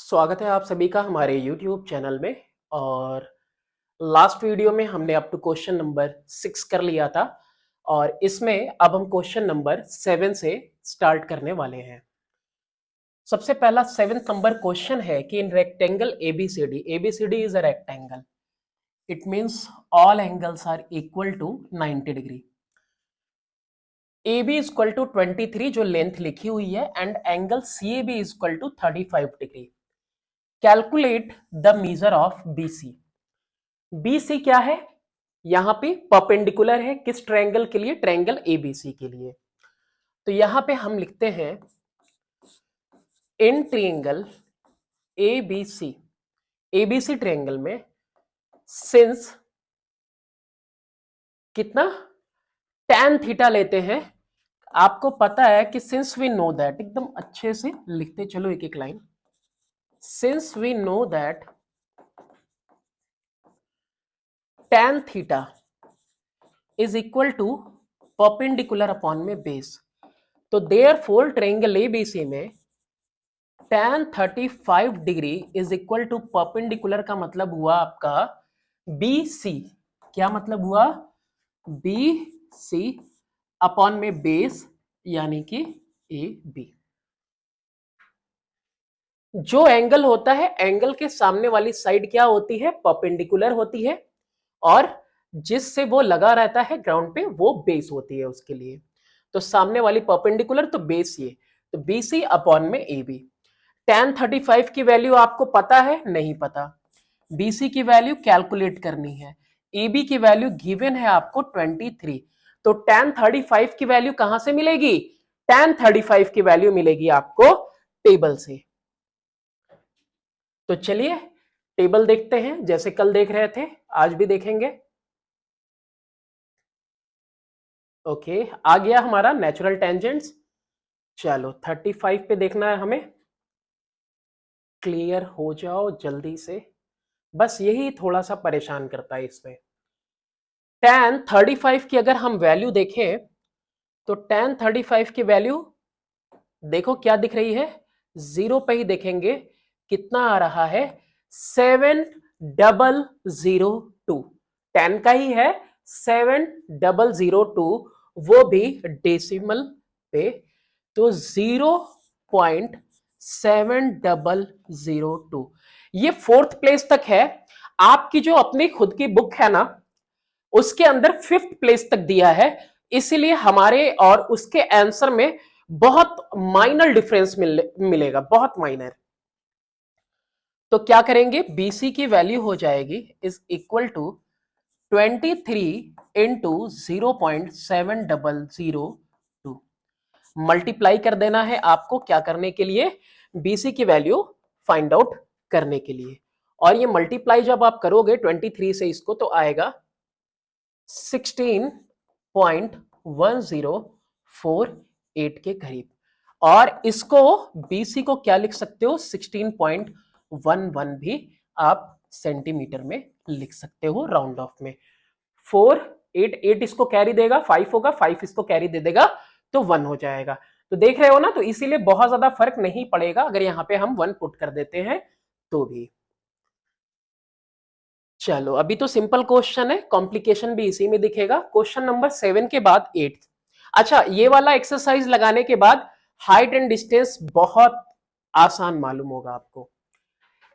स्वागत है आप सभी का हमारे YouTube चैनल में। और लास्ट वीडियो में हमने अप टू क्वेश्चन नंबर 6 कर लिया था और इसमें अब हम क्वेश्चन नंबर 7 से स्टार्ट करने वाले हैं। सबसे पहला 7th नंबर क्वेश्चन है कि in rectangle ABCD is a rectangle, it means all angles are equal to 90 degree. AB is equal to 23 जो लेंथ लिखी हुई है and angle CAB is equal to 35 degree. Calculate the measure of BC। BC क्या है? यहां पे perpendicular है किस ट्रायंगल के लिए? ट्रायंगल ABC के लिए। तो यहां पे हम लिखते हैं इन ट्रायंगल ABC, ABC ट्रायंगल में सिंस कितना tan थीटा लेते हैं। आपको पता है कि सिंस वी नो दैट, एकदम अच्छे से लिखते चलो एक एक line. Since we know that tan theta is equal to perpendicular upon में बेस, तो देयरफॉर ट्रायंगल ABC में tan 35 degree is equal to perpendicular का मतलब हुआ आपका BC। क्या मतलब हुआ? BC अपॉन में बेस यानी कि AB। जो एंगल होता है, एंगल के सामने वाली साइड क्या होती है? परपेंडिकुलर होती है, और जिससे वो लगा रहता है ग्राउंड पे वो बेस होती है उसके लिए। तो सामने वाली परपेंडिकुलर तो बेस ये, तो BC अपॉन में AB। tan 35 की वैल्यू आपको पता है? नहीं पता। BC की वैल्यू कैलकुलेट करनी है। AB की वैल्यू गिवन है आपको 23, तो tan 35 की वैल्यू कहां से मिलेगी? tan 35 की वैल्यू मिलेगी आपको टेबल से। तो चलिए टेबल देखते हैं, जैसे कल देख रहे थे आज भी देखेंगे। ओके, आ गया हमारा नेचुरल टेंजेंट्स। चलो 35 पे देखना है हमें। क्लियर हो जाओ जल्दी से, बस यही थोड़ा सा परेशान करता है इसमें। tan 35 की अगर हम वैल्यू देखें तो tan 35 की वैल्यू देखो क्या दिख रही है, जीरो पे ही देखेंगे कितना आ रहा है, 7002। 10 का ही है 7002, वो भी डेसिमल पे, तो 0.7002। ये 4th प्लेस तक है। आपकी जो अपनी खुद की बुक है ना, उसके अंदर 5th प्लेस तक दिया है, इसीलिए हमारे और उसके आंसर में बहुत माइनर डिफरेंस मिलेगा, बहुत माइनर। तो क्या करेंगे? BC की वैल्यू हो जाएगी is equal to 23 into 0.7002। Multiply कर देना है आपको, क्या करने के लिए? BC की वैल्यू फाइंड आउट करने के लिए। और ये मल्टीप्लाई जब आप करोगे 23 से इसको, तो आएगा 16.1048 के करीब। और इसको BC को क्या लिख सकते हो? 16.11 भी आप सेंटीमीटर में लिख सकते हो राउंड ऑफ में। 488 इसको कैरी देगा, 5 होगा, 5 इसको कैरी दे देगा तो 1 हो जाएगा। तो देख रहे हो ना, तो इसीलिए बहुत ज्यादा फर्क नहीं पड़ेगा अगर यहां पे हम 1 पुट कर देते हैं तो भी। चलो अभी तो सिंपल क्वेश्चन है, कॉम्प्लिकेशन भी इसी में दिखेगा। क्वेश्चन नंबर 7 के बाद 8। अच्छा, ये वाला एक्सरसाइज लगाने के बाद हाइट एंड डिस्टेंस बहुत आसान मालूम होगा आपको।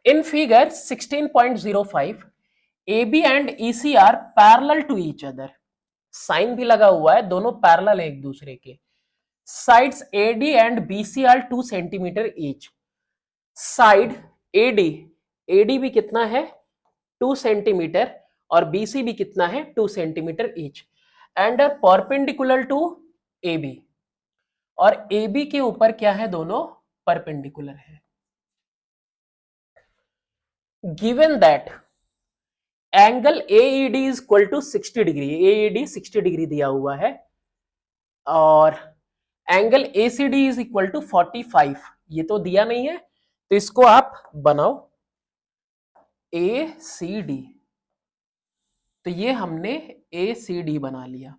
In figure 16.05 AB and EC are parallel to each other. Sign भी लगा हुआ है, दोनों पैरेलल है एक दूसरे के। Sides AD and BC are 2 centimetre each. Side AD भी कितना है? 2 सेंटीमीटर, और BC भी कितना है? 2 centimetre each, and are perpendicular to AB। और AB के ऊपर क्या है? दोनों परपेंडिकुलर है। Given that angle AED is equal to 60 degree, AED 60 degree दिया हुआ है, और angle ACD is equal to 45, ये तो दिया नहीं है, तो इसको आप बनाओ ACD। तो ये हमने ACD बना लिया,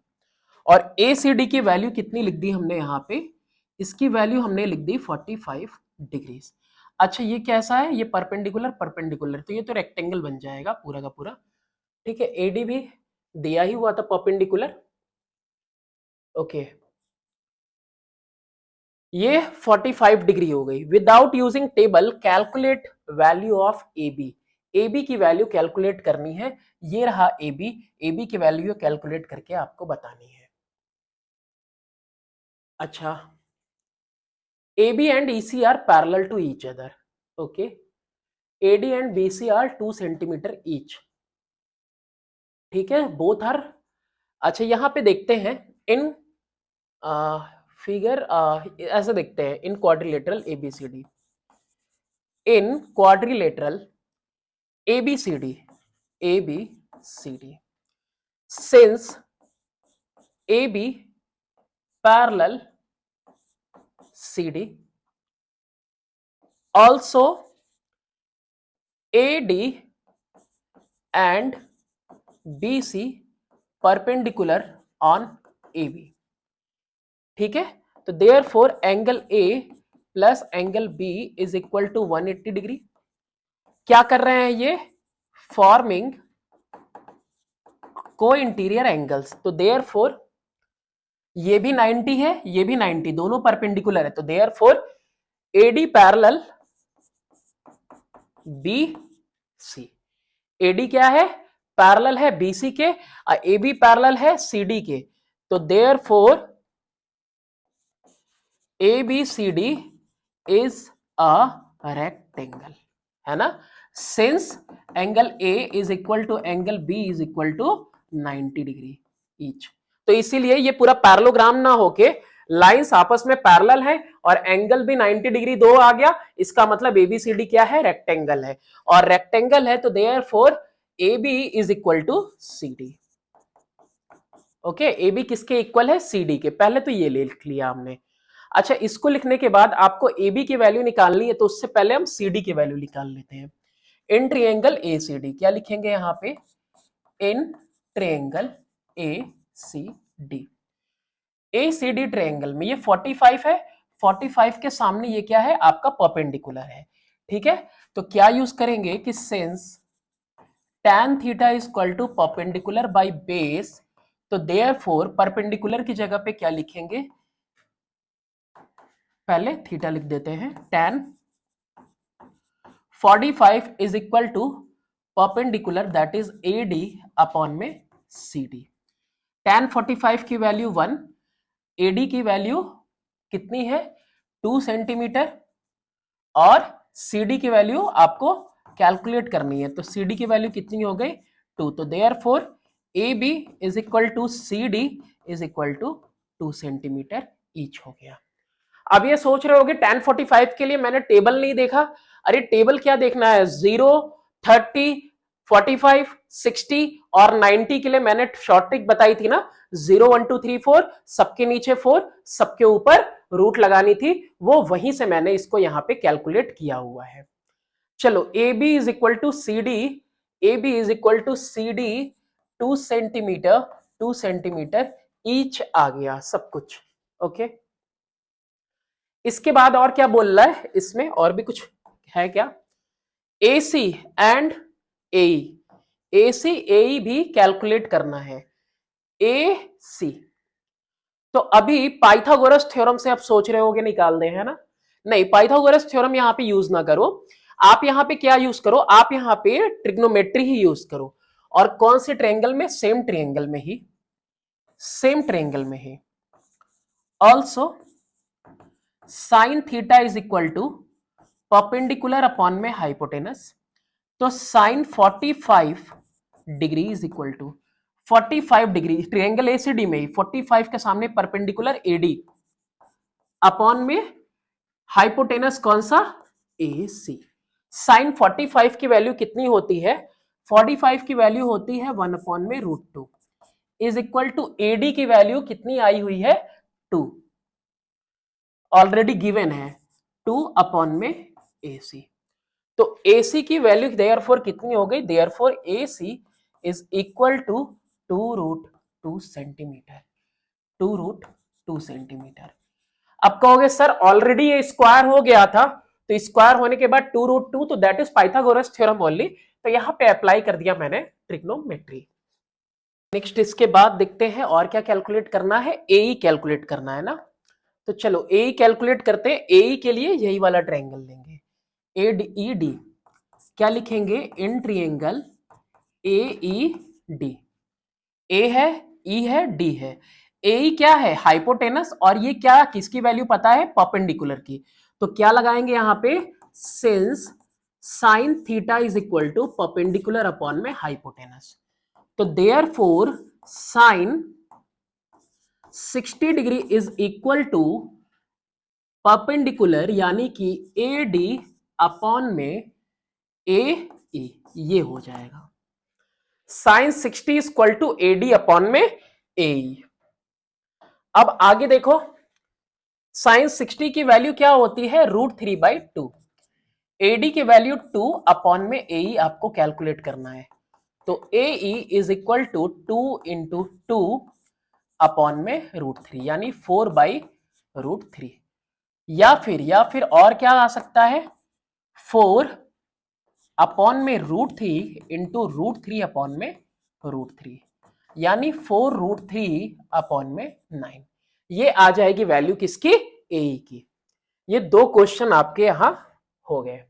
और ACD की वैल्यू कितनी लिख दी हमने यहां पे? इसकी वैल्यू हमने लिख दी 45 डिग्रीज। अच्छा ये कैसा है, ये परपेंडिकुलर परपेंडिकुलर, तो ये तो रेक्टेंगल बन जाएगा पूरा का पूरा। ठीक है, एडी भी दिया ही हुआ था परपेंडिकुलर। ओके, ये 45 डिग्री हो गई। Without using table calculate value of A B. A B की वैल्यू कैलकुलेट करनी है, ये रहा ए बी। ए बी की वैल्यू कैलकुलेट करके आपको बतानी है। अच्छा, A B and E C are parallel to each other. Okay, A D and B C are 2 centimetre each. ठीक है, बोथ आर। अच्छा यहाँ पे देखते हैं इन फिगर, ऐसे देखते हैं in quadrilateral ABCD, in quadrilateral ABCD, ABCD, since AB parallel CD, also AD and BC perpendicular on AB। ठीक है, तो therefore angle A plus angle B is equal to 180 degree. क्या कर रहे हैं ये, फॉर्मिंग को इंटीरियर एंगल्स, तो therefore ये भी 90 है, ये भी 90, दोनों परपेंडिकुलर है, तो therefore AD parallel BC। AD क्या है, पैरेलल है BC के, और AB पैरेलल है CD के, तो therefore ABCD is a rectangle, है ना, since angle A is equal to angle B is equal to 90 degree each. तो इसीलिए ये पूरा पैरेललोग्राम ना होके लाइंस आपस में पैरेलल है और एंगल भी 90 डिग्री दो आ गया, इसका मतलब ABCD क्या है, रेक्टेंगल है, और रेक्टेंगल है तो therefore AB is equal to CD। Okay, AB किसके इक्वल है, CD के, पहले तो ये लिख लिया हमने। अच्छा, इसको लिखने के बाद आपको AB की वैल्यू निकालनी है, तो उससे पहले हम CD की वैल्यू निकाल लेते हैं। इन ट्रायंगल ACD क्या लिखेंगे यहां पे, in triangle ACD, ACD triangle में ये 45 है, 45 के सामने ये क्या है, आपका परपेंडिकुलर है। ठीक है, तो क्या यूज करेंगे कि since tan theta is equal to perpendicular by base, तो देयरफॉर परपेंडिकुलर की जगह पे क्या लिखेंगे, पहले थीटा लिख देते हैं, tan 45 is equal to perpendicular that is AD upon में CD। tan 45 की वैल्यू 1, AD की वैल्यू कितनी है 2 सेंटीमीटर, और CD की वैल्यू आपको कैलकुलेट करनी है, तो CD की वैल्यू कितनी हो गई 2, तो therefore AB is equal to CD is equal to 2 centimetre each हो गया। अब ये सोच रहे होगे tan 45 के लिए मैंने टेबल नहीं देखा, अरे टेबल क्या देखना है, 0, 30, 45, 60 और 90 के लिए मैंने शॉर्ट ट्रिक बताई थी ना, 0, 1, 2, 3, 4, सबके नीचे 4, सबके ऊपर रूट लगानी थी, वो वहीं से मैंने इसको यहां पे कैलकुलेट किया हुआ है। चलो, AB is equal to CD, AB is equal to CD 2 centimetre, 2 centimetre each आ गया सब कुछ। ओके, इसके बाद और क्या बोल रहा है, इसमें और भी कुछ है क्या, AC and AE, AC AE भी कैलकुलेट करना है, AC। तो अभी पाइथागोरस थ्योरम से आप सोच रहे होगे निकाल दें, है ना, नहीं, पाइथागोरस थ्योरम यहां पे यूज ना करो, आप यहां पे क्या यूज करो, आप यहां पे ट्रिग्नोमेट्री ही यूज करो, और कौन से ट्रायंगल में, सेम ट्रायंगल में ही, सेम ट्रायंगल में ही। Also sine theta is equal to perpendicular upon में हाइपोटेनस, तो sine 45 degree is equal to 45 degree triangle ACD में ही 45 के सामने परपेंडिकुलर एडी अपॉन में हाइपोटेनस कौन सा, AC। साइन 45 की वैल्यू कितनी होती है, 45 की वैल्यू होती है 1 अपॉन में √2 इज इक्वल टू AD की वैल्यू कितनी आई हुई है 2, ऑलरेडी गिवन है 2 अपॉन में AC। तो AC की वैल्यू देयरफॉर कितनी हो गई, therefore AC is equal to 2√2 centimetre, 2√2 centimetre. अब कहोगे सर ऑलरेडी ये स्क्वायर हो गया था, तो स्क्वायर होने के बाद 2√2, तो that is Pythagoras theorem only. तो यहां पे अप्लाई कर दिया मैंने ट्रिग्नोमेट्री। नेक्स्ट इसके बाद देखते हैं और क्या कैलकुलेट करना है, एई कैलकुलेट करना है ना। तो चलो एई कैलकुलेट करते हैं। एई के लिए यही वाला ट्रायंगल लेंगे, एडी, क्या लिखेंगे, इन ट्रायंगल AED। ए है, ई है, डी है। ए क्या है, हाइपोटेनस, और ये क्या, किसकी वैल्यू पता है, परपेंडिकुलर की। तो क्या लगाएंगे यहां पे, since sine theta is equal to perpendicular upon में हाइपोटेनस, तो therefore sine 60 degree is equal to perpendicular यानी कि AD अपॉन में AE, ये हो जाएगा sine 60 equal to AD upon में AE। अब आगे देखो, साइन 60 की वैल्यू क्या होती है, √3/2। AD की वैल्यू 2 अपॉन में AE आपको कैलकुलेट करना है, तो AE is equal to 2 into 2 upon में √3 यानी 4/√3। या फिर और क्या आ सकता है, 4 अपॉन में √3 इंटू √3 अपॉन में √3 यानी 4√3 अपॉन में 9। ये आ जाएगी वैल्यू किसकी, AE की। ये दो क्वेश्चन आपके यहां हो गए।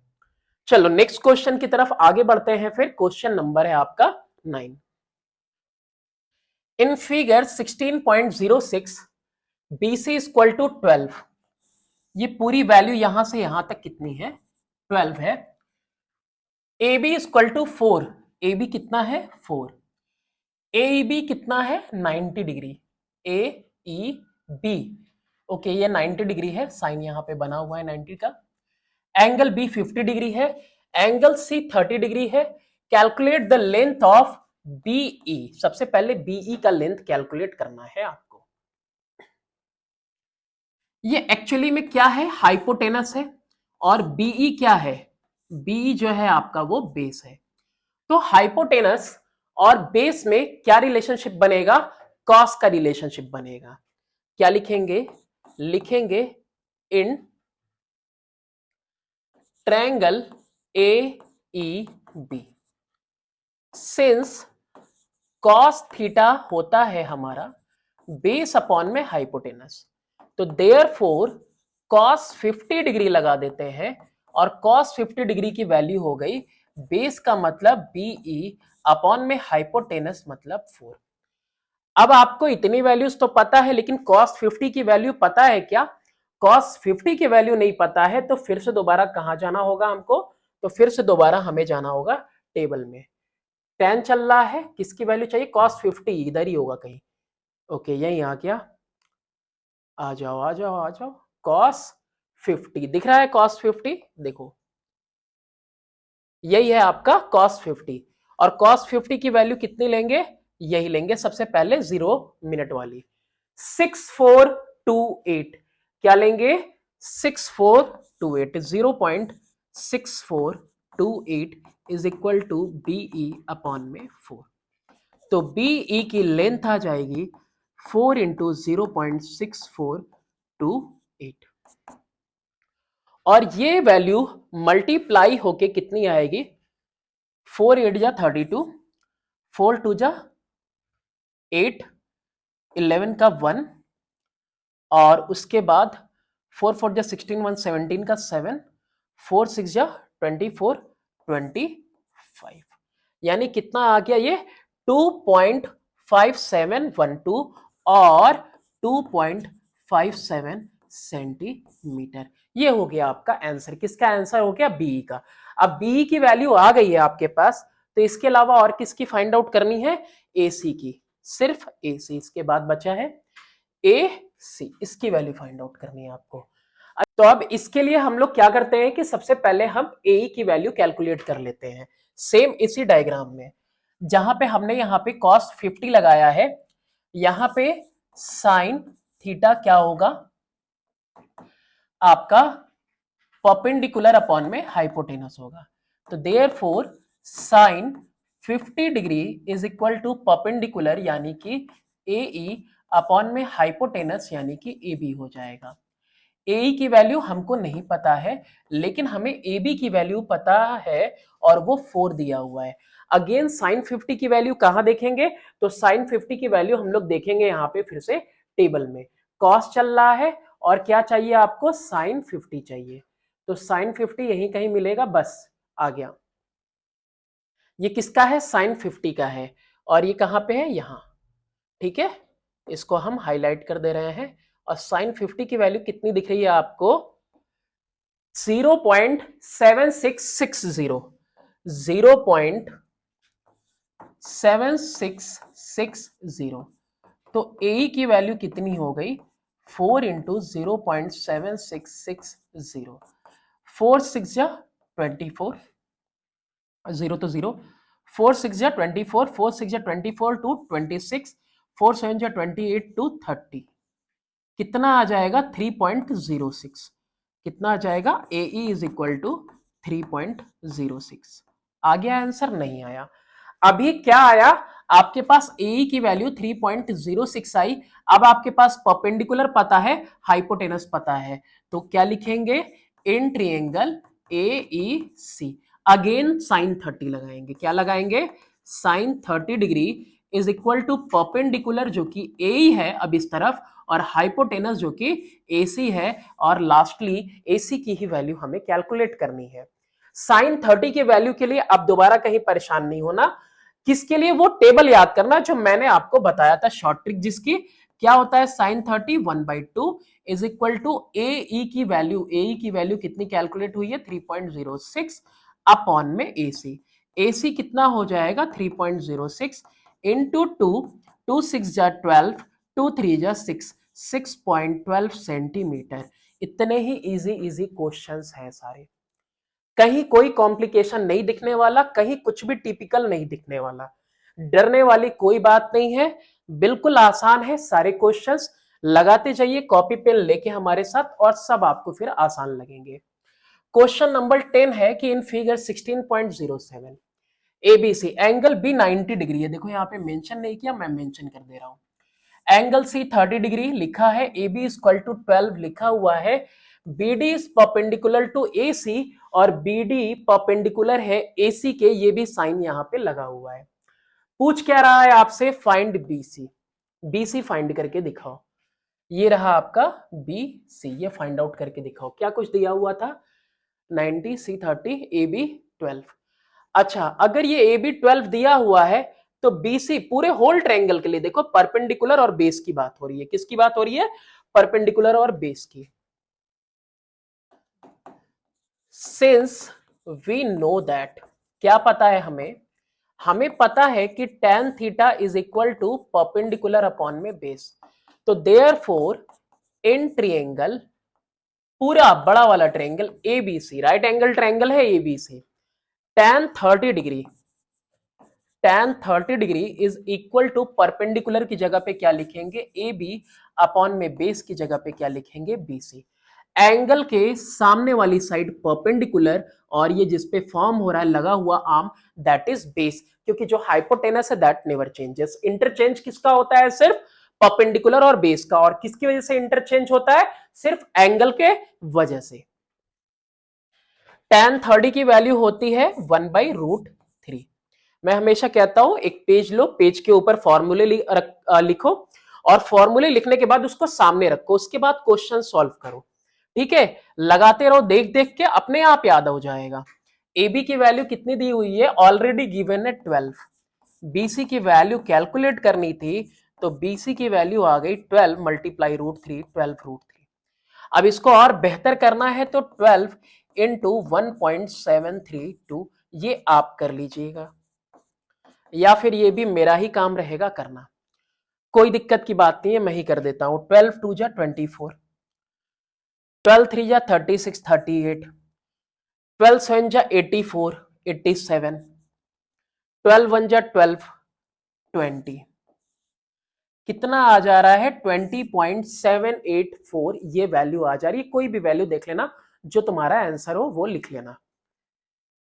चलो नेक्स्ट क्वेश्चन की तरफ आगे बढ़ते हैं। फिर क्वेश्चन नंबर है आपका 9। In figure 16.06 BC equal to 12, ये पूरी वैल्यू यहां से यहां तक कितनी है, 12 है। AB इक्वल टू 4, AB कितना है 4, AEB कितना है 90 डिग्री, AEB ओके ये 90 डिग्री है, साइन यहां पे बना हुआ है 90 का। एंगल B 50 डिग्री है, एंगल C 30 डिग्री है। Calculate the length of BE, सबसे पहले BE का लेंथ कैलकुलेट करना है आपको। ये एक्चुअली में क्या है, हाइपोटेनस है, और BE क्या है, BE जो है आपका वो बेस है। तो हाइपोटेनस और बेस में क्या रिलेशनशिप बनेगा, कॉस का रिलेशनशिप बनेगा। क्या लिखेंगे, लिखेंगे in triangle AEB since cos theta होता है हमारा बेस अपॉन में हाइपोटेनस, तो देयरफॉर कॉस 50 डिग्री लगा देते हैं, और कॉस 50 डिग्री की वैल्यू हो गई बेस का मतलब BE अपॉन में हाइपोटेनस मतलब 4। अब आपको इतनी वैल्यूज तो पता है, लेकिन कॉस 50 की वैल्यू पता है क्या, कॉस 50 की वैल्यू नहीं पता है, तो फिर से दोबारा कहां जाना होगा हमको, तो फिर से दोबारा हमें जाना होगा टेबल में। tan चल रहा है, किसकी वैल्यू चाहिए, cos 50 इधर ही होगा कहीं, ओके यही आ गया, आ जाओ आ जाओ आ जाओ, cos 50 दिख रहा है, cos 50 देखो यही है आपका cos 50, और cos 50 की वैल्यू कितनी लेंगे, यही लेंगे सबसे पहले 0 मिनट वाली 6428, क्या लेंगे 6428, 0.6428 is equal to BE upon में 4। तो BE की लेंथ आ जाएगी 4 इंटू 0.6428, और ये वैल्यू मल्टीप्लाई होके कितनी आएगी, 4 8 जा 32, 4 2 जा 8, 11 का 1, और उसके बाद 4 4 जा 16, 1 17 का 7, 4 6 जा 24, 25, यानी कितना आ गया ये 2.5712 और 2.57 सेंटीमीटर। ये हो गया आपका आंसर, किसका आंसर हो गया, BE का। अब BE की वैल्यू आ गई है आपके पास, तो इसके अलावा और किसकी फाइंड आउट करनी है, AC की, सिर्फ AC। इसके बाद बचा है AC, इसकी वैल्यू फाइंड आउट करनी है आपको। तो अब इसके लिए हम लोग क्या करते हैं कि सबसे पहले हम AE की वैल्यू कैलकुलेट कर लेते हैं, सेम इसी डायग्राम में जहां पे हमने यहाँ पे cos 50 लगाया है, यहां पे साइन थीटा क्या होगा आपका, परपेंडिकुलर अपॉन में हाइपोटेनस होगा, तो therefore sine 50 degree is equal to perpendicular यानी कि AE अपॉन में हाइपोटेनस यानी कि AB हो जाएगा। ए की वैल्यू हमको नहीं पता है, लेकिन हमें ए बी की वैल्यू पता है और वो 4 दिया हुआ है। अगेन साइन 50 की वैल्यू कहां देखेंगे, तो साइन 50 की वैल्यू हम लोग देखेंगे यहां पे फिर से टेबल में। कॉस चल रहा है और क्या चाहिए आपको, साइन 50 चाहिए, तो साइन 50 यहीं कहीं मिलेगा, बस आ गया। ये किसका है, साइन 50 का है, और ये कहां पे है, यहां। ठीक है, इसको हम हाईलाइट कर दे रहे हैं। और साइन 50 की वैल्यू कितनी दिख रही है आपको, 0.7660, 0.7660। तो ए की वैल्यू कितनी हो गई, 4 इंटू 0.7660, 4 6 या 24, जीरो तो जीरो, 4 6 या 24, 4 6 या 24 टू 26, 4 7 या 28 टू 30, कितना आ जाएगा 3.06। कितना आ जाएगा, ए इज इक्वल टू 3.06। आ गया आंसर, नहीं आया। अभी क्या आया, आपके पास ए की वैल्यू 3.06 आई। अब आपके पास परपेंडिकुलर पता है, हाइपोटेनस पता है, तो क्या लिखेंगे, in triangle A E C. Again sine 30 लगाएंगे, क्या लगाएंगे, sine 30 degree is equal to perpendicular जो कि ए है अब इस तरफ, और हाइपोटेनस जो कि AC है, और लास्टली AC की ही वैल्यू हमें कैलकुलेट करनी है। साइन 30 के वैल्यू के लिए अब दोबारा कहीं परेशान नहीं होना, किसके लिए, वो टेबल याद करना जो मैंने आपको बताया था, शॉर्ट ट्रिक जिसकी, क्या होता है, साइन 30 1/2 इज इक्वल टू ए की वैल्यू, ए की वैल्यू कितनी कैलकुलेट हुई है, 3.06 अपॉन में AC कितना हो जाएगा, 3.06 इंटू 2, 2 6 जा 12, 2 3 जा 6, 6.12 सेंटीमीटर। इतने ही इजी इजी क्वेश्चंस हैं सारे, कहीं कोई कॉम्प्लिकेशन नहीं दिखने वाला, कहीं कुछ भी टिपिकल नहीं दिखने वाला, डरने वाली कोई बात नहीं है, बिल्कुल आसान है सारे क्वेश्चंस। लगाते जाइए कॉपी पेन लेके हमारे साथ, और सब आपको फिर आसान लगेंगे। क्वेश्चन नंबर 10 है कि in figure 16.07 ABC angle B 90 degree है। देखो यहाँ पे मेंशन नहीं किया, मैं मेंशन कर दे रहा हूं। एंगल सी 30 डिग्री लिखा है, ए बी इक्वल टू 12 लिखा हुआ है, B D is perpendicular to A C, और बी डी परपेंडिकुलर है ए सी के, ये भी साइन यहां पे लगा हुआ है। पूछ क्या रहा है आपसे, find B C, B C find करके दिखाओ। ये रहा आपका बी सी, ये फाइंड आउट करके दिखाओ। क्या कुछ दिया हुआ था, 90 सी 30 ए बी 12। अच्छा, अगर ये ए बी 12 दिया हुआ है, तो बीसी पूरे होल ट्रायंगल के लिए देखो, परपेंडिकुलर और बेस की बात हो रही है, किसकी बात हो रही है, परपेंडिकुलर और बेस की। सिंस वी नो दैट, क्या पता है हमें, हमें पता है कि tan theta is equal to perpendicular upon में बेस, तो देयरफॉर इन ट्रायंगल, पूरा बड़ा वाला triangle ABC, right angle triangle है ABC, tan 30 degree, tan 30 degree is equal to perpendicular की जगह पे क्या लिखेंगे, ए बी, अपॉन में बेस की जगह पे क्या लिखेंगे, बी सी। एंगल के सामने वाली साइड परपेंडिकुलर, और ये जिसपे फॉर्म हो रहा है लगा हुआ आर्म, दैट इज बेस, क्योंकि जो हाइपोटेनस है दैट नेवर चेंजेस। इंटरचेंज किसका होता है, सिर्फ परपेंडिकुलर और बेस का, और किसकी वजह से इंटरचेंज होता है, सिर्फ एंगल के वजह से। tan 30 की वैल्यू होती है 1/√3। मैं हमेशा कहता हूं एक पेज लो, पेज के ऊपर फॉर्मूले लिखो, और फॉर्मूले लिखने के बाद उसको सामने रखो, उसके बाद क्वेश्चन सॉल्व करो। ठीक है, लगाते रहो, देख देख के अपने आप याद हो जाएगा। ए बी की वैल्यू कितनी दी हुई है, ऑलरेडी गिवन है 12। बीसी की वैल्यू कैलकुलेट करनी थी, तो बीसी की वैल्यू आ गई 12 मल्टीप्लाई √3, 12√3। अब इसको और बेहतर करना है तो 12 इंटू 1.732, ये आप कर लीजिएगा, या फिर ये भी मेरा ही काम रहेगा करना, कोई दिक्कत की बात नहीं है, मैं ही कर देता हूं। 12 2 जा 24, 12 3 जा 36 38, 12 7 जा 84 87, 12 1 जा 12 20, कितना आ जा रहा है 20.784, ये वैल्यू आ जा रही है। कोई भी वैल्यू देख लेना, जो तुम्हारा आंसर हो वो लिख लेना।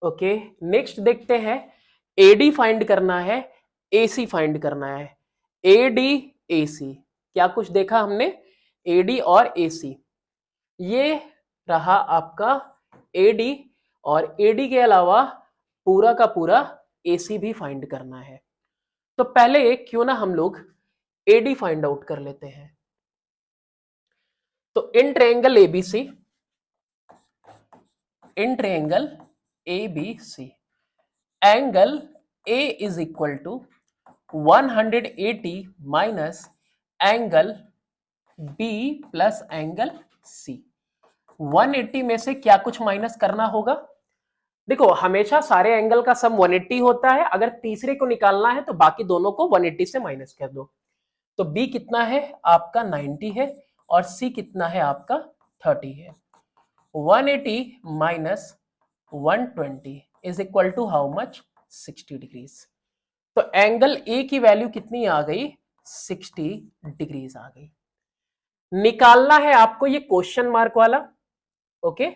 ओके, नेक्स्ट देखते हैं, एडी फाइंड करना है, एसी फाइंड करना है। एडी एसी, क्या कुछ देखा हमने, एडी और एसी। ये रहा आपका AD, और AD के अलावा पूरा का पूरा AC भी फाइंड करना है। तो पहले क्यों ना हम लोग AD फाइंड आउट कर लेते हैं। तो in triangle ABC, in triangle ABC, angle A is equal to 180 minus angle B plus angle C। 180 में से क्या कुछ माइनस करना होगा? देखो, हमेशा सारे एंगल का सम 180 होता है, अगर तीसरे को निकालना है तो बाकी दोनों को 180 से माइनस कर दो। तो B कितना है आपका 90 है, और C कितना है आपका 30 है। 180 minus 120 is equal to how much? 60 degrees. तो एंगल ए की वैल्यू कितनी आ गई? 60 डिग्रीज आ गई। निकालना है आपको ये क्वेश्चन मार्क वाला, ओके,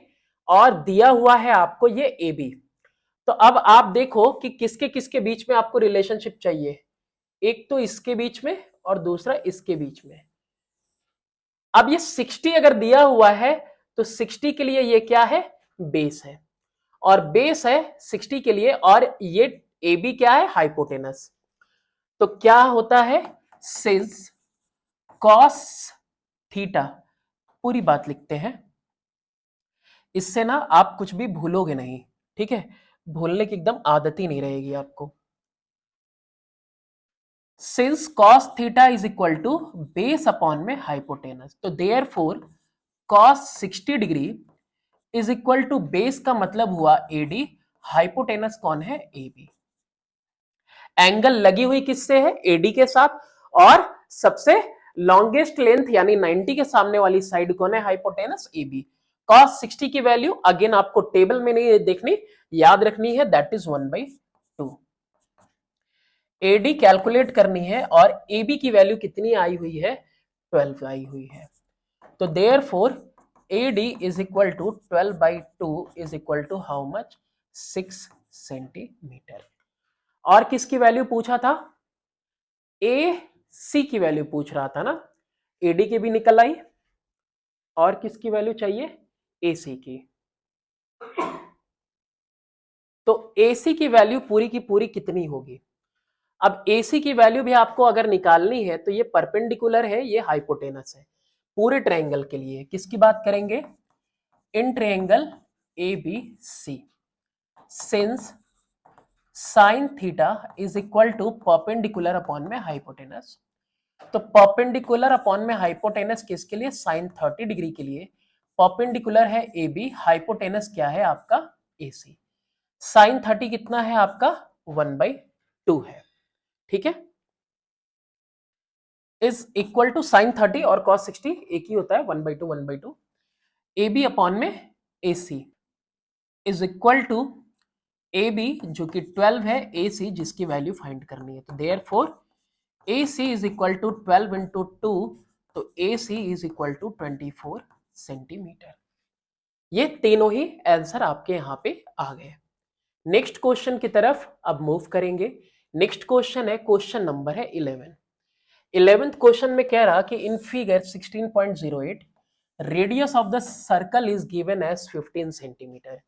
और दिया हुआ है आपको ये ए बी। तो अब आप देखो कि किसके किसके बीच में आपको रिलेशनशिप चाहिए। एक तो इसके बीच में और दूसरा इसके बीच में। अब ये 60 अगर दिया हुआ है तो 60 के लिए ये क्या है? बेस है, और बेस है 60 के लिए, और ये ए बी क्या है? हाइपोटेनस। तो क्या होता है? सिंस कॉस थीटा, पूरी बात लिखते हैं, इससे ना आप कुछ भी भूलोगे नहीं, ठीक है? भूलने की एकदम आदत ही नहीं रहेगी आपको। Since cos theta is equal to base upon में हाइपोटेनस, तो therefore cos 60 degree is equal to base का मतलब हुआ एडी, हाइपोटेनस कौन है? एबी। एंगल लगी हुई किससे है? एडी के साथ, और सबसे लॉन्गेस्ट लेंथ यानी 90 के सामने वाली साइड कौन है? Hypotenuse AB. cos 60 की वैल्यू अगेन आपको टेबल में नहीं देखनी, याद रखनी है, दैट इज 1/2। एडी कैलकुलेट करनी है, और एबी की वैल्यू कितनी आई हुई है? 12 आई हुई है। तो therefore AD is equal to 12/2 is equal to how much? 6 centimetre. और किसकी वैल्यू पूछा था? AC की वैल्यू पूछ रहा था ना। AD की भी निकल आई, और किसकी वैल्यू चाहिए? AC की। तो AC की वैल्यू पूरी की पूरी कितनी होगी? अब AC की वैल्यू भी आपको अगर निकालनी है तो ये परपेंडिकुलर है, ये हाइपोटेनस है। पूरे ट्रायंगल के लिए किसकी बात करेंगे? In triangle ABC, since sine theta is equal to perpendicular upon में हाइपोटेनस। तो परपेंडिकुलर अपॉन में हाइपोटेनस किसके लिए? साइन 30 डिग्री के लिए। परपेंडिकुलर है AB, हाइपोटेनस क्या है आपका? AC। साइन 30 कितना है आपका? 1/2 है, ठीक है, इज इक्वल टू साइन 30 और कॉस 60 एक ही होता है, 1/2 AB अपॉन में AC is equal to AB जो कि 12 है, AC जिसकी वैल्यू फाइंड करनी है। तो therefore AC is equal to 12 into 2, तो AC is equal to 24 centimetre. ये तीनों ही आंसर आपके यहां पे आ गए। नेक्स्ट क्वेश्चन की तरफ अब मूव करेंगे। नेक्स्ट क्वेश्चन है, क्वेश्चन नंबर है 11। 11th क्वेश्चन में कह रहा कि in figure 16.08 radius of the circle is given as 15 centimetre.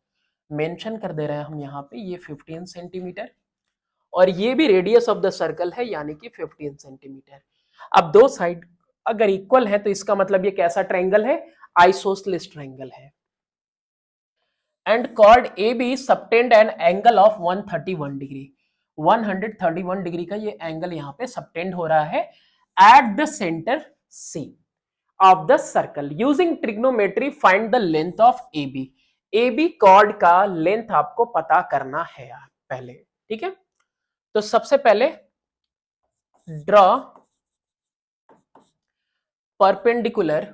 Mention कर दे रहे हैं हम यहाँ पे ये 15 सेंटीमीटर, और ये भी रेडियस ऑफ द सर्कल है यानी कि 15 सेंटीमीटर। अब दो साइड अगर इक्वल है तो इसका मतलब ये कैसा ट्रायंगल है? आइसोसेलेस ट्रायंगल है। And chord A B subtend an angle of 131 degree. 131 degree का ये एंगल यहाँ पे सबटेंड हो रहा है at the centre C of the circle. Using trigonometry find the length of A B. A B chord का length आपको पता करना है पहले, ठीक है। तो सबसे पहले draw perpendicular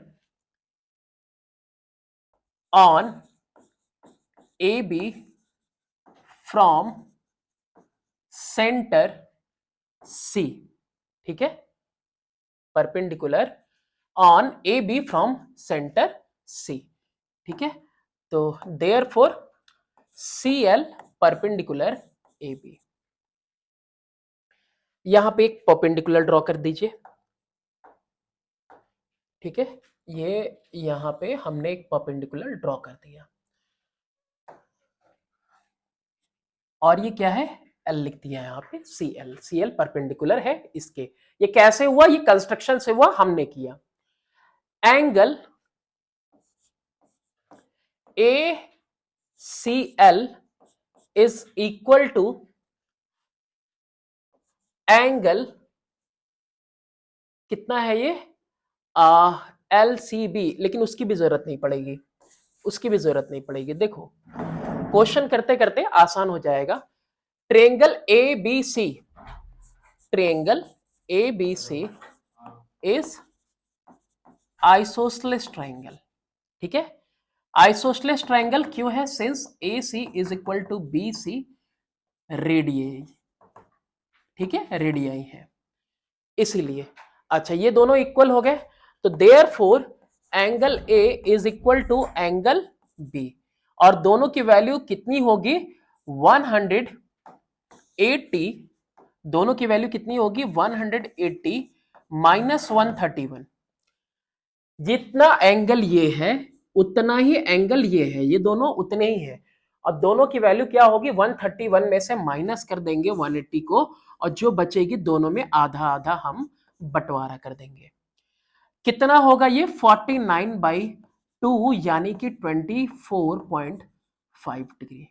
on A B from centre C, ठीक है, perpendicular on A B from centre C, ठीक है। तो therefore CL perpendicular A B. यहां पे एक परपेंडिकुलर ड्रॉ कर दीजिए, ठीक है। ये यहां पे हमने एक परपेंडिकुलर ड्रॉ कर दिया और ये क्या है, एल लिख दिया यहाँ पे, सी एल परपेंडिकुलर है इसके। ये कैसे हुआ, ये कंस्ट्रक्शन से हुआ, हमने किया। Angle A C L is equal to angle, कितना है ये, एल सी बी, लेकिन उसकी भी जरूरत नहीं पड़ेगी, उसकी भी जरूरत नहीं पड़ेगी। देखो क्वेश्चन करते करते आसान हो जाएगा। Triangle A B C, triangle A B C is isosceles triangle, ठीक है। आइसोसेलेस ट्रायंगल क्यों है, since A C is equal to B C radii, ठीक है, रेडियई है इसीलिए। अच्छा ये दोनों इक्वल हो गए, तो therefore angle A is equal to angle B, और दोनों की वैल्यू कितनी होगी, 180, दोनों की वैल्यू कितनी होगी, 180 माइनस 131। जितना एंगल ये है उतना ही एंगल ये है, ये दोनों उतने ही है, और दोनों की वैल्यू क्या होगी, 131 में से माइनस कर देंगे 180 को, और जो बचेगी दोनों में आधा आधा हम बंटवारा कर देंगे। कितना होगा ये, 49/2 यानी कि 24.5 डिग्री,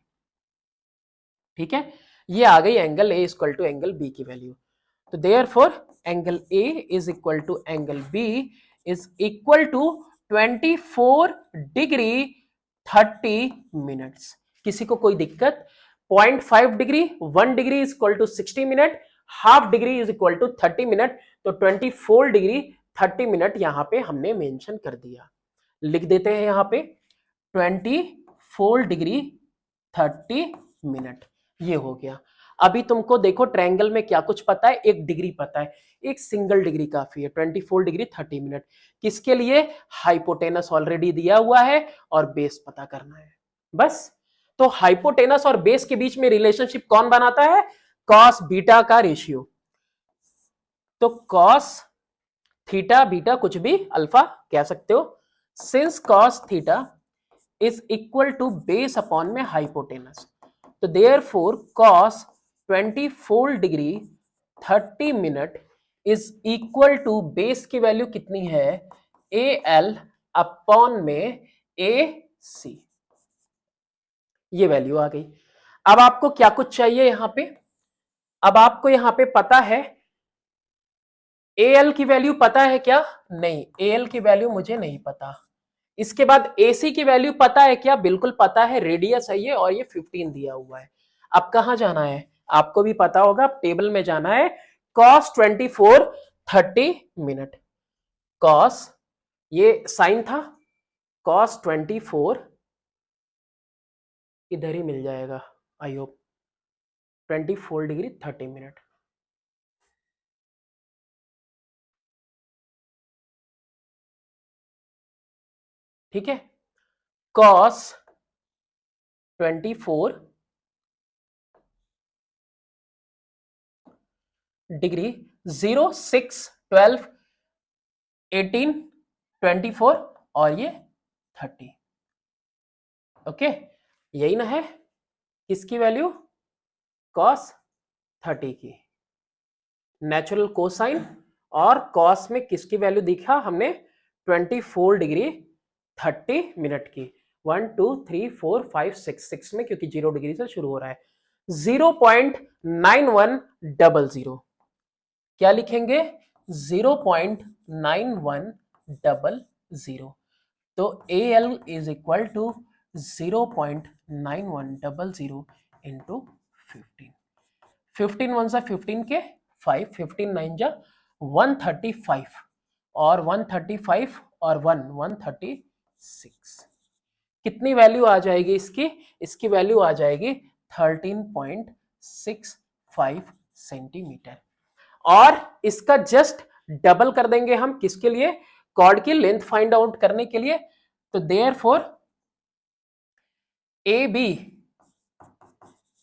ठीक है। ये आ गई angle A equal to angle B की वैल्यू। तो therefore angle A is equal to angle B is equal to 24 degree 30 minutes. किसी को कोई दिक्कत, 0.5 degree, 1 degree is equal to 60 minute, half degree is equal to 30 minute, तो 24 degree 30 minute यहां पे हमने मेंशन कर दिया। लिख देते हैं यहां पे 24 डिग्री 30 मिनट, ये हो गया। अभी तुमको देखो ट्रायंगल में क्या कुछ पता है, एक डिग्री पता है, एक सिंगल डिग्री काफी है, 24 डिग्री 30 मिनट। किसके लिए, हाइपोटेनस ऑलरेडी दिया हुआ है और बेस पता करना है बस। तो हाइपोटेनस और बेस के बीच में रिलेशनशिप कौन बनाता है, कॉस बीटा का रेशियो। तो कॉस थीटा बीटा कुछ भी अल्फा कह सकते हो, since cos theta is equal to base upon में हाइपोटेनस, तो therefore cos 24 degree 30 minute is equal to base की वैल्यू कितनी है, ए एल अपॉन में ए सी, ये वैल्यू आ गई। अब आपको क्या कुछ चाहिए यहां पे, अब आपको यहां पे पता है ए एल की वैल्यू पता है क्या, नहीं, ए एल की वैल्यू मुझे नहीं पता। इसके बाद AC की वैल्यू पता है क्या, बिल्कुल पता है, रेडियस है ये और ये 15 दिया हुआ है। अब कहां जाना है, आपको भी पता होगा, टेबल में जाना है, cos 24 30 मिनट, cos ये साइन था, cos 24 इधर ही मिल जाएगा, आई होप, 24 डिग्री 30 मिनट, ठीक है। cos 24 डिग्री 0 6 12 18 24 और ये 30, ओके, यही ना है किसकी वैल्यू, cos 30 की। नेचुरल कोसाइन और cos में किसकी वैल्यू दिखा हमने, 24 डिग्री 30 मिनट की, 1 2 3 4 5 6 में, क्योंकि 0 डिग्री से शुरू हो रहा है, 0.9100, क्या लिखेंगे, 0.9100, तो A L is equal to 0.9100 into 15, 15 one सा 15 के 5, 15 9 जा 135, और 135 और 1 136, कितनी वैल्यू आ जाएगी इसकी, इसकी वैल्यू आ जाएगी 13.65 सेंटीमीटर, और इसका जस्ट डबल कर देंगे हम, किसके लिए, कॉर्ड की लेंथ फाइंड आउट करने के लिए। तो therefore A B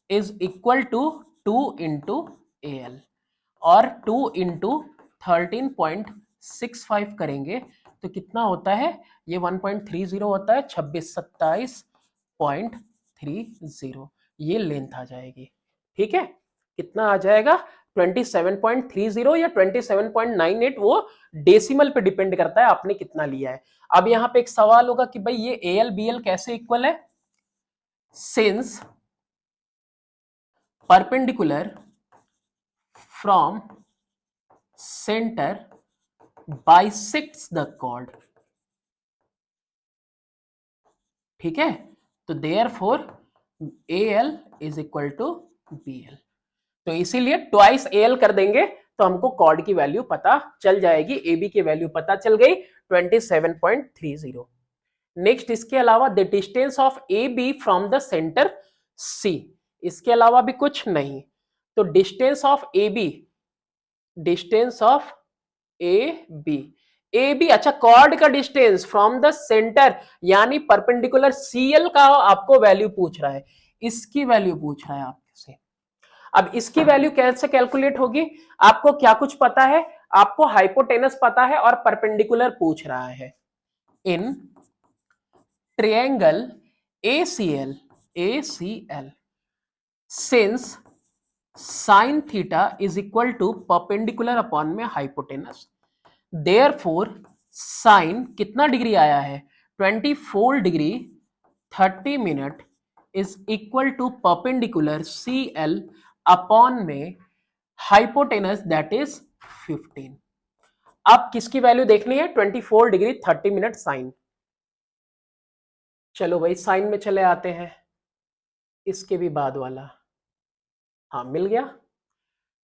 is equal to 2 into A L, और 2 इंटू 13.65 करेंगे तो कितना होता है, ये 1.30 होता है, 2627.30, ये लेंथ आ जाएगी। ठीक है, कितना आ जाएगा 27.30 या 27.98, वो डेसिमल पे डिपेंड करता है आपने कितना लिया है। अब यहां पे एक सवाल होगा कि भाई ये एल बी एल कैसे इक्वल है, since perpendicular from centre bisects the chord. ठीक है, तो therefore A L is equal to B L, तो इसीलिए ट्वाइस ए एल कर देंगे तो हमको कॉर्ड की वैल्यू पता चल जाएगी, ए बी की वैल्यू पता चल गई 27.30। नेक्स्ट, इसके अलावा the distance of A B from the centre C, इसके अलावा भी कुछ नहीं, तो distance of A B, distance of A B, अच्छा कॉर्ड का डिस्टेंस फ्रॉम द सेंटर यानी परपेंडिकुलर सीएल का आपको वैल्यू पूछ रहा है, इसकी वैल्यू पूछ रहा है आपसे। अब इसकी वैल्यू कैसे कैलकुलेट होगी, आपको क्या कुछ पता है, आपको हाइपोटेनस पता है और परपेंडिकुलर पूछ रहा है। In triangle ACL since sine theta is equal to perpendicular upon में हाइपोटेनस, देयरफॉर साइन कितना डिग्री आया है 24 degree 30 minute is equal to perpendicular CL upon में हाइपोटेनस दैट इज 15। अब किसकी वैल्यू देखनी है, 24 डिग्री 30 मिनट साइन। चलो भाई साइन में चले आते हैं, इसके भी बाद वाला, हाँ मिल गया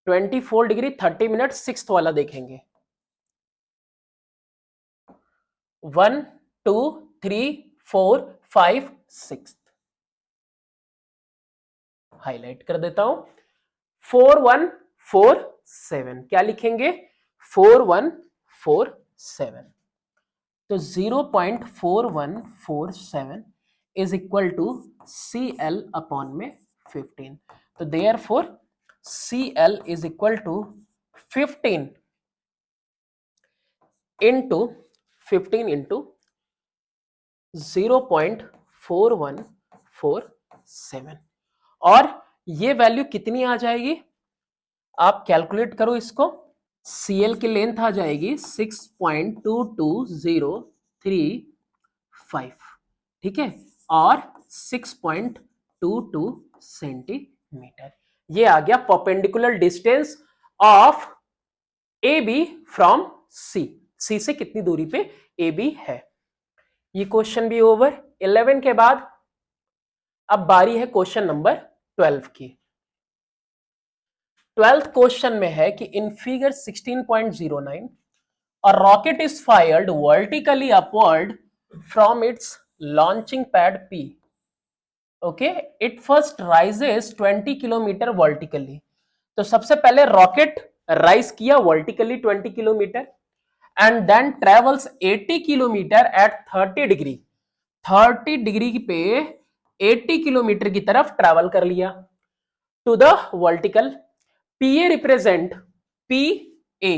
24 डिग्री 30 मिनट, सिक्स्थ वाला देखेंगे, 1 2 3 4 5 6, हाईलाइट कर देता हूं, 4147, क्या लिखेंगे 4147, तो 0.4147 is equal to CL upon में 15, तो therefore CL is equal to 15 into 0.4147, और ये वैल्यू कितनी आ जाएगी, आप कैलकुलेट करो इसको, CL की लेंथ आ जाएगी 6.22035, ठीक है, और 6.22 सेंटीमीटर, ये आ गया perpendicular distance of A B from C, C से कितनी दूरी पे ए बी है। ये क्वेश्चन भी ओवर। 11 के बाद अब बारी है क्वेश्चन नंबर 12 की। 12th क्वेश्चन में है कि in figure 16.09 a rocket is fired vertically upward from its launching pad P. Okay, it first rises 20 kilometre vertically, तो सबसे पहले रॉकेट राइज किया vertically 20 kilometre and then travels 80 kilometre at 30 degree, 30 degree पे 80 kilometre की तरफ travel कर लिया to the vertical. PA represent, PA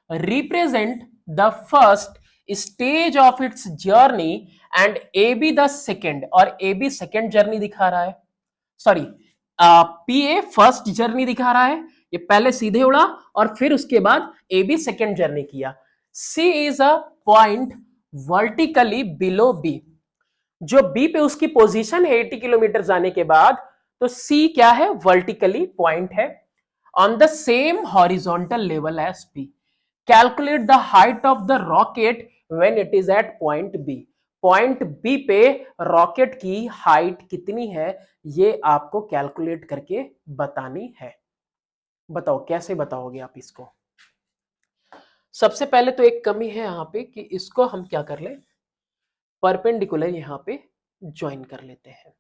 represent the first stage of its journey and AB the second, और AB सेकेंड जर्नी दिखा रहा है, sorry PA first journey दिखा रहा है, ये पहले सीधे उड़ा और फिर उसके बाद AB सेकेंड जर्नी किया। C is a point vertically below B, जो B पे उसकी पोजीशन है 80 किलोमीटर जाने के बाद, तो C क्या है, वर्टिकली पॉइंट है on the same horizontal level as P. Calculate the height of the rocket when it is at point B. Point B पे रॉकेट की हाइट कितनी है, ये आपको कैलकुलेट करके बतानी है। बताओ कैसे बताओगे आप इसको। सबसे पहले तो एक कमी है यहां पे कि इसको हम क्या कर ले, परपेंडिकुलर यहां पे ज्वाइन कर लेते हैं,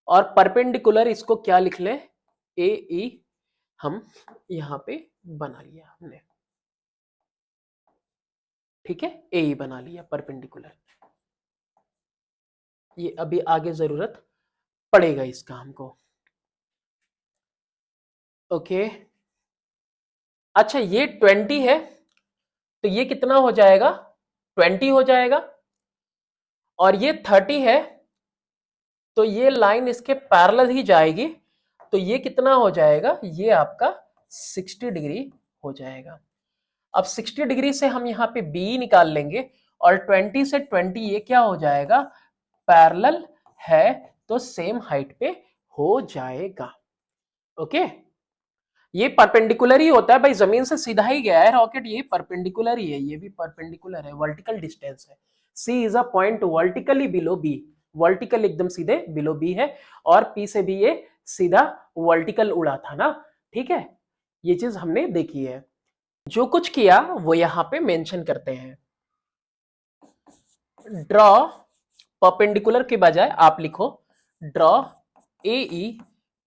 और परपेंडिकुलर इसको क्या लिख ले, AE हम यहां पे बना लिया हमने, ठीक है, AE बना लिया परपेंडिकुलर, ये अभी आगे जरूरत पड़ेगा इसका हमको। ओके, अच्छा ये 20 है, तो ये कितना हो जाएगा 20 हो जाएगा, और ये 30 है, तो ये लाइन इसके पैरेलल ही जाएगी, तो ये कितना हो जाएगा, ये आपका 60 डिग्री हो जाएगा। अब 60 डिग्री से हम यहाँ पे बी निकाल लेंगे, और 20 से 20 ये क्या हो जाएगा, पैरेलल है, तो सेम हाइट पे हो जाएगा। ओके, ये परपेंडिकुलर ही होता है भाई, जमीन से सीधा ही गया है रॉकेट, ये परपेंडिकुलर ही है, ये भी परपेंडिकुलर है, वर्टिकल डिस्टेंस है। C is a point vertically below B, vertical एकदम सीधे बिलो बी है, और पी से भी ये सीधा वर्टिकल उड़ा था ना, ठीक है, ये चीज हमने देखी है। जो कुछ किया वो यहां पे मेंशन करते हैं। ड्रॉ परपेंडिकुलर के बजाय आप लिखो draw A E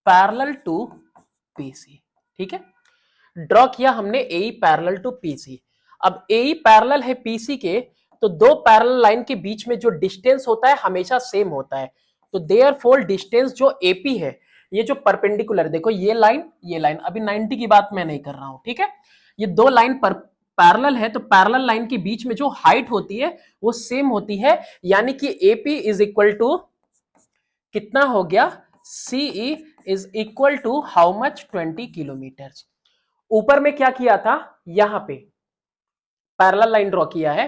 parallel to PC, ठीक है, ड्रॉ किया हमने ए पैरेलल टू पीसी। अब ए पैरेलल है पीसी के, तो दो पैरेलल लाइन के बीच में जो डिस्टेंस होता है हमेशा सेम होता है, तो देयरफॉर डिस्टेंस जो एपी है, ये जो परपेंडिकुलर, देखो ये लाइन अभी 90 की बात मैं नहीं कर रहा हूं, ठीक है, ये दो लाइन पर पैरेलल है, तो पैरेलल लाइन के बीच में जो हाइट होती है वो सेम होती है, यानी कि एपी इज इक्वल टू कितना हो गया, CE is equal to how much, 20 kilometre. ऊपर में क्या किया था, यहां पे पैरेलल लाइन ड्रॉ किया है,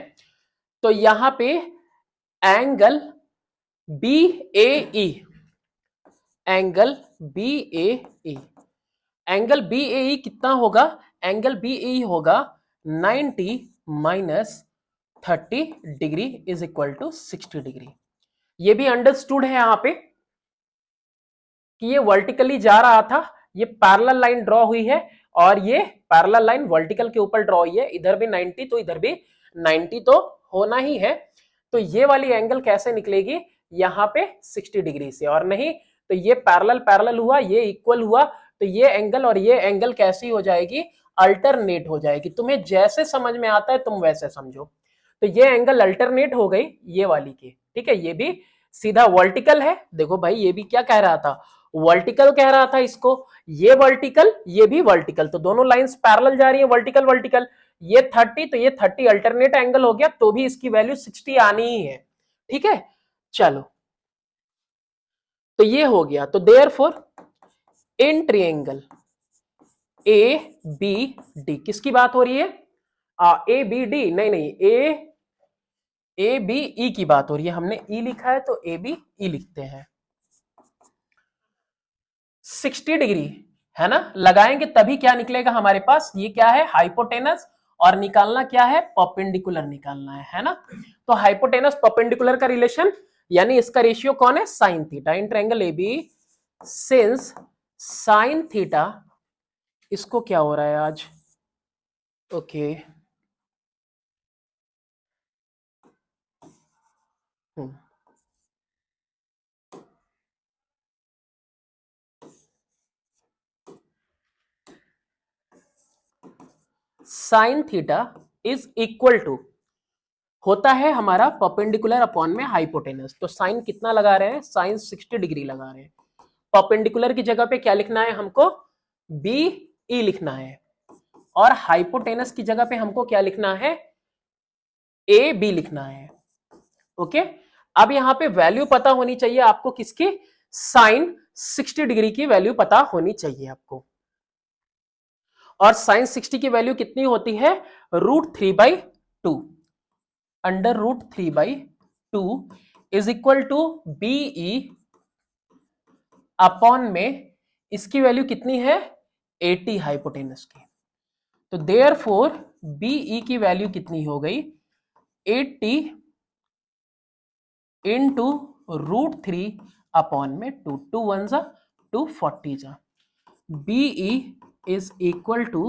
तो यहां पे angle B A E, angle B A E, angle B A E कितना होगा, एंगल बी ए ई होगा 90 minus 30 degree is equal to 60 degree. ये भी अंडरस्टूड है यहां पे कि ये वर्टिकली जा रहा था, ये पैरेलल लाइन ड्रॉ हुई है, और ये पैरेलल लाइन वर्टिकल के ऊपर ड्रॉ हुई है, इधर भी 90 तो इधर भी 90 तो होना ही है, तो ये वाली एंगल कैसे निकलेगी, यहां पे 60 डिग्री से, और नहीं तो ये पैरेलल पैरेलल हुआ, ये इक्वल हुआ, तो ये एंगल और ये एंगल कैसी हो जाएगी, अल्टरनेट हो जाएगी। तुम्हें जैसे समझ में आता है तुम वैसे समझो, तो ये एंगल अल्टरनेट हो गई ये वाली की, ठीक है, ये भी सीधा वर्टिकल है, देखो भाई ये भी क्या कह रहा था, वर्टिकल कह रहा था इसको, ये वर्टिकल ये भी वर्टिकल, तो दोनों लाइंस पैरेलल जा रही है, वर्टिकल वर्टिकल, ये 30 तो ये 30 अल्टरनेट एंगल हो गया, तो भी इसकी वैल्यू 60 आनी ही है, ठीक है। चलो, तो ये हो गया, तो therefore in triangle A B D, किसकी बात हो रही है, ए बी डी नहीं नहीं, ए बी ई की बात हो रही है, हमने ई लिखा है तो ए बी ई लिखते हैं। 60 डिग्री है ना, लगाएंगे तभी क्या निकलेगा हमारे पास, ये क्या है, हाइपोटेनस, और निकालना क्या है, परपेंडिकुलर निकालना है ना, तो हाइपोटेनस परपेंडिकुलर का रिलेशन, यानी इसका रेशियो कौन है, sine theta, in triangle A B since sine theta, इसको क्या हो रहा है आज, okay sine theta is equal to होता है हमारा परपेंडिकुलर अपॉन में हाइपोटेनस, तो साइन कितना लगा रहे हैं, साइन 60 डिग्री लगा रहे हैं, परपेंडिकुलर की जगह पे क्या लिखना है हमको, बी ई लिखना है, और हाइपोटेनस की जगह पे हमको क्या लिखना है, ए बी लिखना है। ओके, अब यहां पे वैल्यू पता होनी चाहिए आपको, किसकी, साइन 60 डिग्री की वैल्यू पता होनी चाहिए आपको, और साइन 60 की वैल्यू कितनी होती है, √3/2, under √3/2 is equal to BE upon में, इसकी वैल्यू कितनी है, 80 हाइपोटेनस की, तो देयरफॉर बीई की वैल्यू कितनी हो गई, 80 इंटू √3 अपॉन में 2, 2 1 जा 2, 40 जा, बीई इज इक्वल टू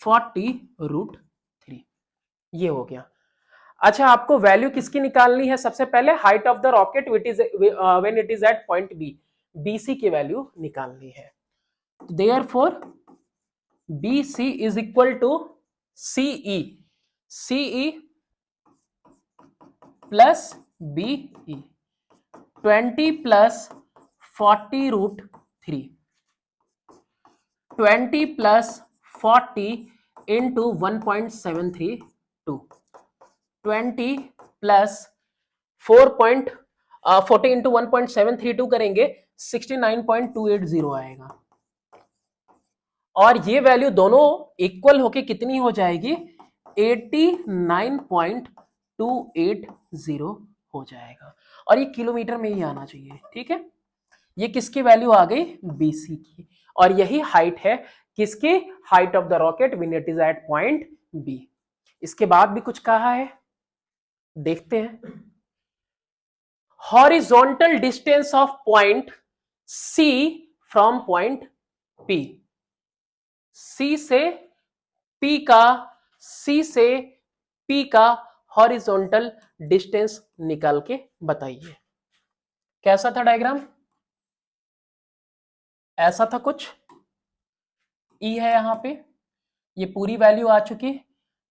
40√3, ये हो गया। अच्छा, आपको वैल्यू किसकी निकालनी है, सबसे पहले height of the rocket when it is at point B, BC की वैल्यू निकालनी है, therefore BC is equal to CE, CE plus BE, 20 plus 40√3, 20 plus 40 into 1.732, 20 plus 40 into 1.732 करेंगे 69.280 आएगा। और ये वैल्यू दोनों इक्वल होके कितनी हो जाएगी? 89.280 हो जाएगा। और ये किलोमीटर में ही आना चाहिए, ठीक है। ये किसकी वैल्यू आ गई? BC की। और यही हाइट है किसकी? Height of the rocket when it is at point B। इसके बाद भी कुछ कहा है, देखते हैं। Horizontal distance of point C from point P। C से P का हॉरिजॉन्टल डिस्टेंस निकाल के बताइए। कैसा था डायग्राम? ऐसा था कुछ। E है यहां पे, ये पूरी वैल्यू आ चुकी।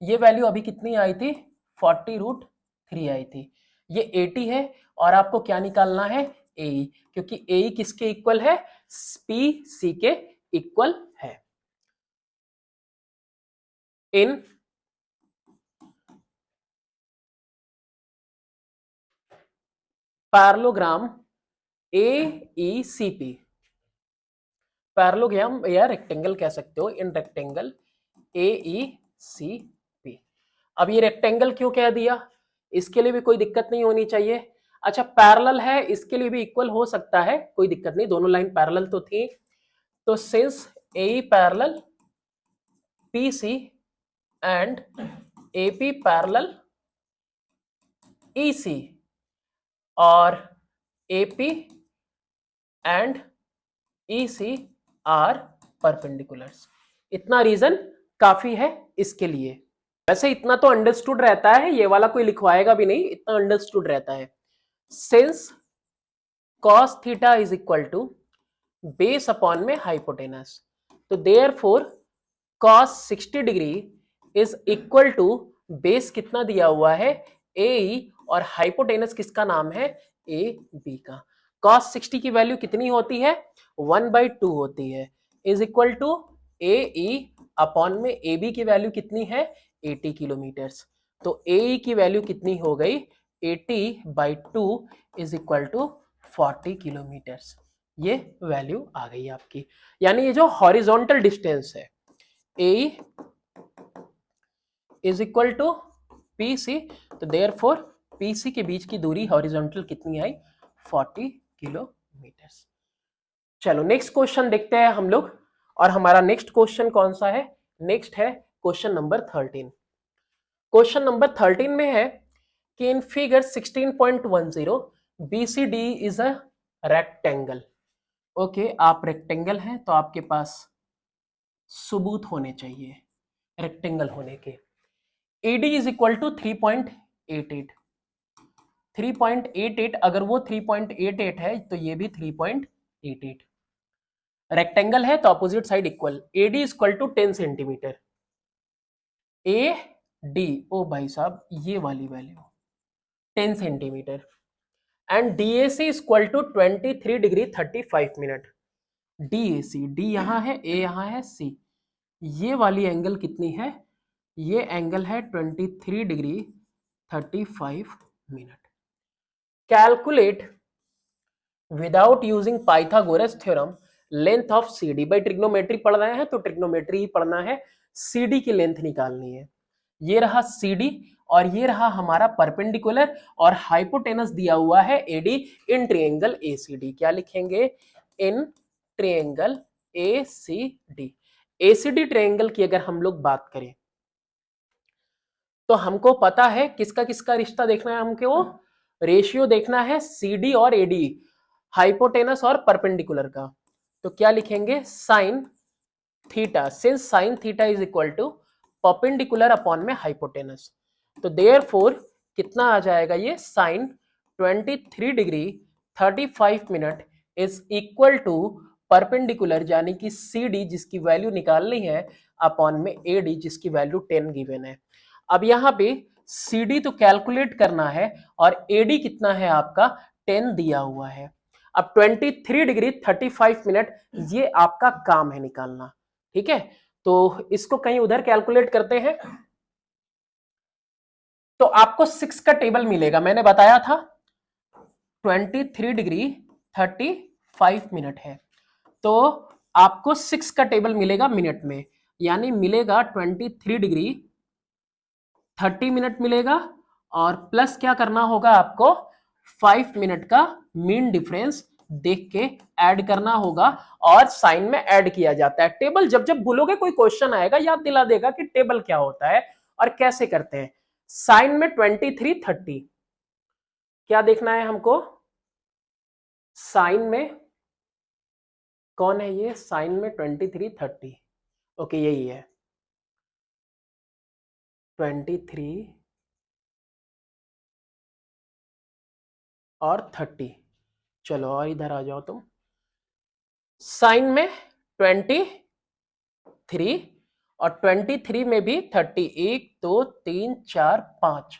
ये वैल्यू अभी कितनी आई थी? 40√3 आई थी। ये 80 है और आपको क्या निकालना है? AE, क्योंकि AE किसके इक्वल है? PC के इक्वल है। इन पैरेललोग्राम AECP, पैरेललोग्राम या रेक्टेंगल कह सकते हो, इन रेक्टेंगल AECP। अब ये रेक्टेंगल क्यों कह दिया? इसके लिए भी कोई दिक्कत नहीं होनी चाहिए। अच्छा, पैरेलल है, इसके लिए भी इक्वल हो सकता है, कोई दिक्कत नहीं, दोनों लाइन पैरेलल तो थी। तो since AE parallel PC and AP parallel EC और AP and EC are perpendiculars. इतना रीजन काफी है इसके लिए। वैसे इतना तो अंडरस्टूड रहता है, ये वाला कोई लिखवाएगा भी नहीं, इतना अंडरस्टूड रहता है। Since cos theta is equal to base upon में हाइपोटेनस, तो therefore cos 60 degree is equal to base कितना दिया हुआ है? AE, और हाइपोटेनस किसका नाम है? AB का। cos 60 की वैल्यू कितनी होती है? 1/2 होती है, is equal to AE upon में AB की वैल्यू कितनी है? 80 किलोमीटर्स। तो AE की वैल्यू कितनी हो गई? 80/2 इज इक्वल टू 40 किलोमीटर्स। ये वैल्यू आ गई आपकी। यानी ये जो हॉरिजॉन्टल डिस्टेंस है AE is equal to PC, तो देयरफॉर PC के बीच की दूरी हॉरिजॉन्टल कितनी आई? 40 किलोमीटर्स। चलो नेक्स्ट क्वेश्चन देखते हैं हम लोग। और हमारा नेक्स्ट क्वेश्चन कौन सा है? नेक्स्ट है क्वेश्चन नंबर 13। क्वेश्चन नंबर 13 में है कि in figure 16.10 BCD is a rectangle. Okay, आप रेक्टेंगल हैं तो आपके पास सबूत होने चाहिए रेक्टेंगल होने के। AD is equal to 3.88। 3.88, अगर वो 3.88 है तो ये भी 3.88। रेक्टेंगल है तो opposite side equal. AD is equal to 10 centimetre. AD, ओ भाई साहब, ये वाली value 10 centimetre. And DAC is equal to 23 degree 35 minute. DAC, D यहां है, A यहां है, C, ये वाली एंगल कितनी है? ये एंगल है 23 degree 35 minute. Calculate without using Pythagoras theorem length of CD। भाई ट्रिग्नोमेट्री पढ़ रहे हैं तो ट्रिग्नोमेट्री ही पढ़ना है, CD की लेंथ निकालनी है। ये रहा CD और ये रहा हमारा परपेंडिकुलर, और हाइपोटेनस दिया हुआ है AD इन ट्रायंगल ACD। क्या लिखेंगे? In triangle ACD। ACD triangle की अगर हम लोग बात करें तो हमको पता है किसका किसका रिश्ता देखना है, हमको रेशियो देखना है CD और AD, हाइपोटेनस और परपेंडिकुलर का। तो क्या लिखेंगे? Sine theta, since sine theta is equal to perpendicular upon में हाइपोटेनस, तो देयरफॉर कितना आ जाएगा? ये sine 23 degree 35 minute is equal to perpendicular यानी कि CD जिसकी वैल्यू निकालनी है अपॉन में AD जिसकी वैल्यू 10 गिवन है। अब यहां पे CD तो कैलकुलेट करना है और AD कितना है आपका? 10 दिया हुआ है। अब 23 डिग्री 35 मिनट ये आपका काम है निकालना, ठीक है। तो इसको कहीं उधर कैलकुलेट करते हैं। तो आपको 6 का टेबल मिलेगा, मैंने बताया था 23 डिग्री 35 मिनट है, तो आपको 6 का टेबल मिलेगा मिनट में, यानी मिलेगा 23 डिग्री 30 मिनट मिलेगा, और प्लस क्या करना होगा आपको 5 मिनट का मीन डिफरेंस देख के ऐड करना होगा, और साइन में ऐड किया जाता है टेबल। जब जब भूलोगे कोई क्वेश्चन आएगा याद दिला देगा कि टेबल क्या होता है और कैसे करते हैं। साइन में 23 30 क्या देखना है हमको, साइन में कौन है ये, साइन में 23 30, ओके यही है 23 और 30। चलो और इधर आ जाओ तुम, साइन में 23 और 23 में भी 30, 1 2 3 4 5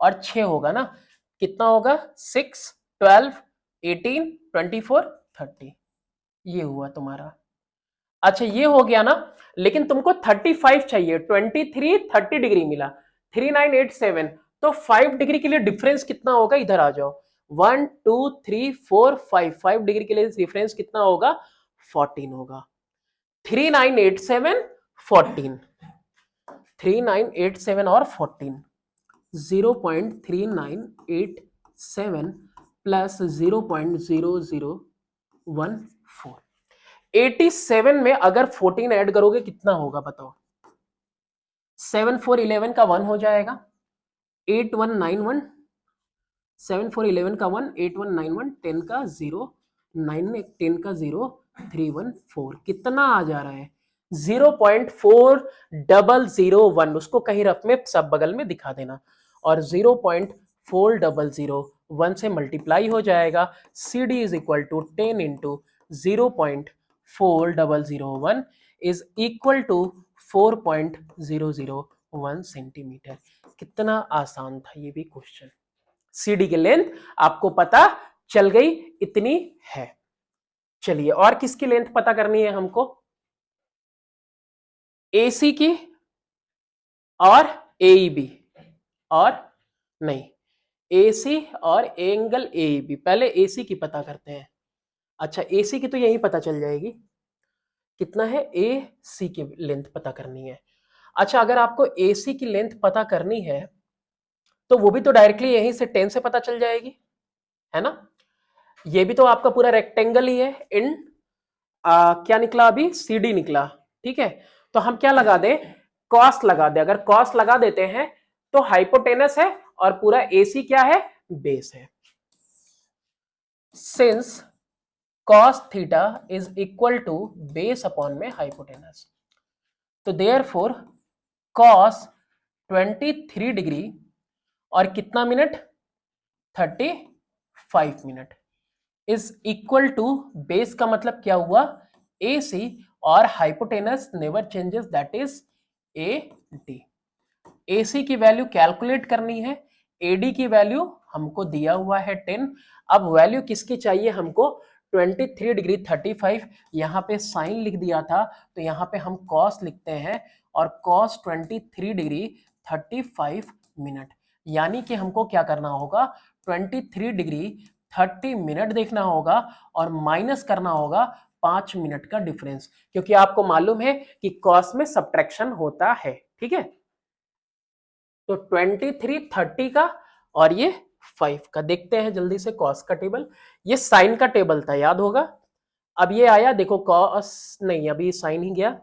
और 6 होगा ना, कितना होगा 6 12 18 24 30, ये हुआ तुम्हारा। अच्छा ये हो गया ना, लेकिन तुमको 35 चाहिए, 23 30 डिग्री मिला 3987, तो 5 डिग्री के लिए डिफरेंस कितना होगा, इधर आ जाओ 1 2 3 4 5 डिग्री के लिए डिफरेंस कितना होगा 14 होगा। 3987 14, 3987 और 14, 0.3987 प्लस 0.0014, 87 में अगर 14 ऐड करोगे कितना होगा बताओ, 7 4 11 का 1 हो जाएगा, 8191, 7 4 11 का 1 8191, 10 का 0 9 में 10 का 0 314, कितना आ जा रहा है 0.4001, उसको कहीं रफ में सब बगल में दिखा देना, और 0.4001 से मल्टीप्लाई हो जाएगा। C D is equal to 10 into 0.4001 is equal to 4.001 centimetre. कितना आसान था ये भी क्वेश्चन। सीडी की लेंथ आपको पता चल गई, इतनी है। चलिए और किसकी लेंथ पता करनी है हमको, एसी की और एईबी, और नहीं एसी और एंगल एईबी, पहले एसी की पता करते हैं। अच्छा एसी की तो यही पता चल जाएगी, कितना है ए सी की लेंथ पता करनी है। अच्छा अगर आपको एसी की लेंथ पता करनी है तो वो भी तो डायरेक्टली यहीं से 10 से पता चल जाएगी, है ना। ये भी तो आपका पूरा रेक्टेंगल ही है, इन क्या निकला अभी सी डी निकला, ठीक है। तो हम क्या लगा दे, कॉस लगा दे, अगर कॉस लगा देते हैं तो हाइपोटेनस है और पूरा एसी क्या है, बेस है। Since cos theta is equal to base upon में हाइपोटेनस, तो देयरफॉर cos 23 डिग्री और कितना minute 35 minute is equal to base का मतलब क्या हुआ ए सी, और hypotenuse never changes that is A D. A C की वैल्यू कैलकुलेट करनी है, एडी की वैल्यू हमको दिया हुआ है 10। अब वैल्यू किसकी चाहिए हमको 23 डिग्री 35, यहाँ पे साइन लिख दिया था तो यहाँ पे हम कॉस लिखते हैं, और कॉस 23 डिग्री 35 मिनट, यानी कि हमको क्या करना होगा 23 डिग्री 30 मिनट देखना होगा और माइनस करना होगा 5 मिनट का डिफरेंस, क्योंकि आपको मालूम है कि कॉस में सब्ट्रैक्शन होता है, ठीक है। तो 23 30 का और ये 5 का, देखते हैं जल्दी से कॉस का टेबल, ये साइन का टेबल था याद होगा। अब ये आया देखो कॉस नहीं, अभी साइन ही गया,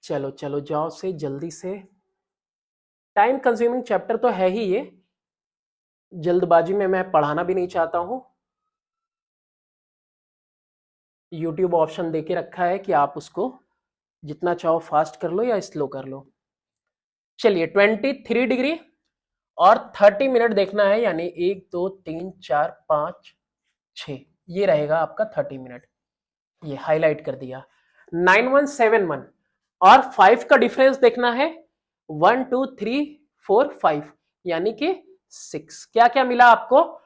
चलो चलो जाओ से जल्दी से, टाइम कंज्यूमिंग चैप्टर तो है ही ये, जल्दबाजी में मैं पढ़ाना भी नहीं चाहता हूं। यूट्यूब ऑप्शन देके रखा है कि आप उसको जितना चाहो फास्ट कर लो या स्लो कर लो। चलिए 23 डिग्री और 30 मिनट देखना है, यानी 1 2 3 4 5 6, ये रहेगा आपका 30 मिनट, ये हाईलाइट कर दिया। 9171 और 5 का डिफरेंस देखना है, 1 2 3 4 5 यानी कि 6, क्या क्या मिला आपको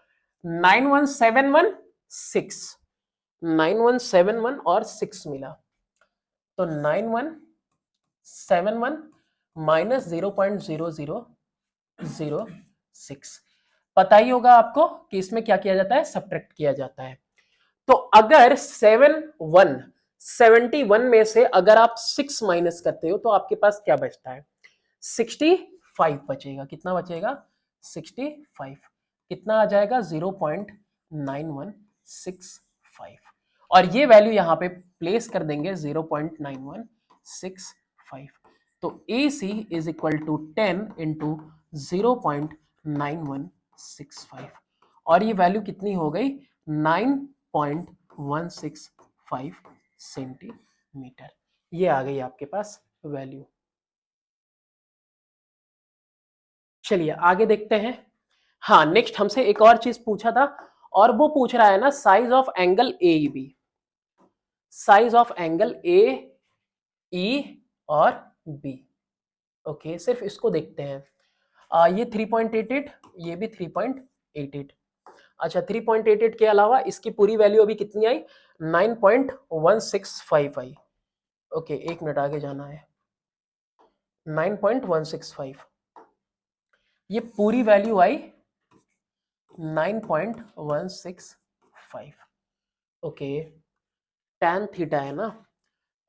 9171 6, 9171 और 6 मिला, तो 9171 -0.0006। पता ही होगा आपको कि इसमें क्या किया जाता है, सब्ट्रैक्ट किया जाता है। तो अगर 71 में से अगर आप 6 माइनस करते हो तो आपके पास क्या बचता है, 65 बचेगा। कितना बचेगा, 65। कितना आ जाएगा, 0.9165। और ये वैल्यू यहां पे प्लेस कर देंगे 0.9165। तो A C is equal to 10 into 0.9165। और ये वैल्यू कितनी हो गई, 9.165 सेंटीमीटर। ये आ गई आपके पास वैल्यू। चलिए आगे देखते हैं। हाँ, नेक्स्ट हमसे एक और चीज पूछा था, और वो पूछ रहा है ना size of angle A B, size of angle A E और बी। ओके, सिर्फ इसको देखते हैं। ये 3.88, ये भी 3.88। अच्छा, 3.88 के अलावा इसकी पूरी वैल्यू अभी कितनी आई, 9.165 आई। ओके, एक मिनट आगे जाना है। 9.165, ये पूरी वैल्यू आई 9.165। ओके, tan थीटा है ना,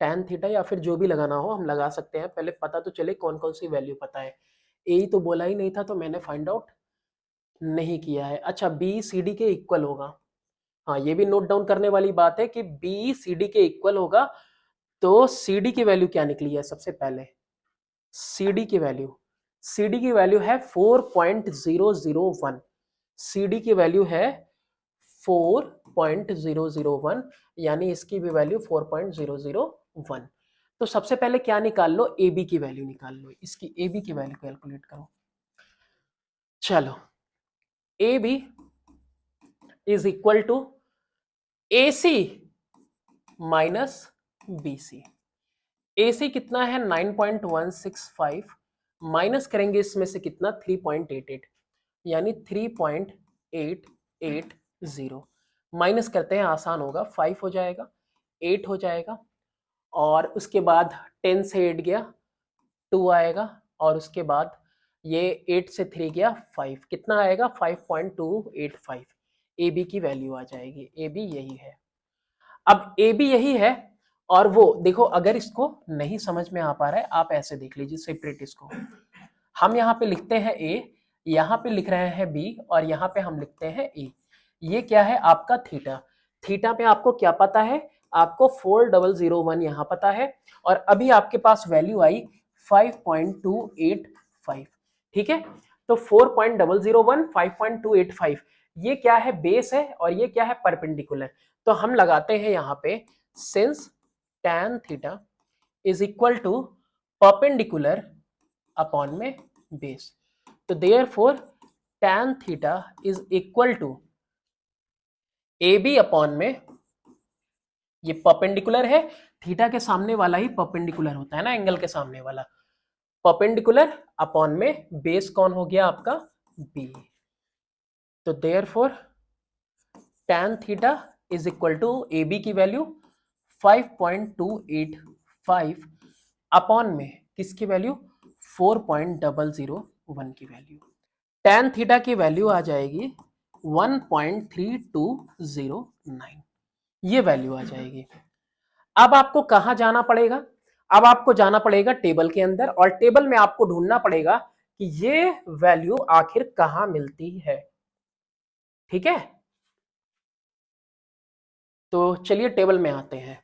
tan थीटा या फिर जो भी लगाना हो हम लगा सकते हैं। पहले पता तो चले कौन कौन सी वैल्यू पता है। ए ही तो बोला ही नहीं था तो मैंने फाइंड आउट नहीं किया है। अच्छा, बी सी डी के इक्वल होगा। हाँ, ये भी नोट डाउन करने वाली बात है कि बी सी डी के इक्वल होगा। तो सी डी की वैल्यू क्या निकली है, सबसे पहले सी डी की वैल्यू, सी डी की वैल्यू है 4.001। सी डी की वैल्यू है 4.001, यानी इसकी भी वैल्यू 4.001। तो सबसे पहले क्या निकाल लो, ए बी की वैल्यू निकाल लो। इसकी ए बी की वैल्यू कैलकुलेट करो। चलो, A B is equal to A C minus B C. A C कितना है, 9.165, माइनस करेंगे इसमें से कितना, 3.88, यानी 3.880। माइनस करते हैं, आसान होगा, 5 हो जाएगा, 8 हो जाएगा, और उसके बाद 10 से 8 गया 2 आएगा, और उसके बाद ये 8 से 3 गया 5, कितना आएगा, 5.285। ए बी की वैल्यू आ जाएगी। ए बी यही है। अब ए बी यही है, और वो देखो, अगर इसको नहीं समझ में आ पा रहा है आप ऐसे देख लीजिए, सेपरेट इसको। हम यहाँ पे लिखते हैं ए, यहाँ पे लिख रहे हैं बी, और यहाँ पे हम लिखते हैं ए। ये क्या है, आपका थीटा। थीटा पे आपको क्या पता है, आपको 4001 यहाँ पता है, और अभी आपके पास वैल्यू आई 5.285। ठीक है, तो 4.001 5.285, ये क्या है, बेस है, और ये क्या है, परपेंडिकुलर। तो हम लगाते हैं यहाँ पे, since tan theta is equal to perpendicular upon में बेस, तो therefore tan theta is equal to A B upon में, ये परपेंडिकुलर है, थीटा के सामने वाला ही परपेंडिकुलर होता है ना, एंगल के सामने वाला, परपेंडिकुलर अपॉन में बेस कौन हो गया आपका, बी। तो therefore tan theta is equal to A B की वैल्यू 5.285 अपॉन में किसकी वैल्यू, 4.001 की वैल्यू। tan थीटा की वैल्यू आ जाएगी 1.3209, ये वैल्यू आ जाएगी। अब आपको कहां जाना पड़ेगा, अब आपको जाना पड़ेगा टेबल के अंदर, और टेबल में आपको ढूंढना पड़ेगा कि ये वैल्यू आखिर कहां मिलती है। ठीक है, तो चलिए टेबल में आते हैं।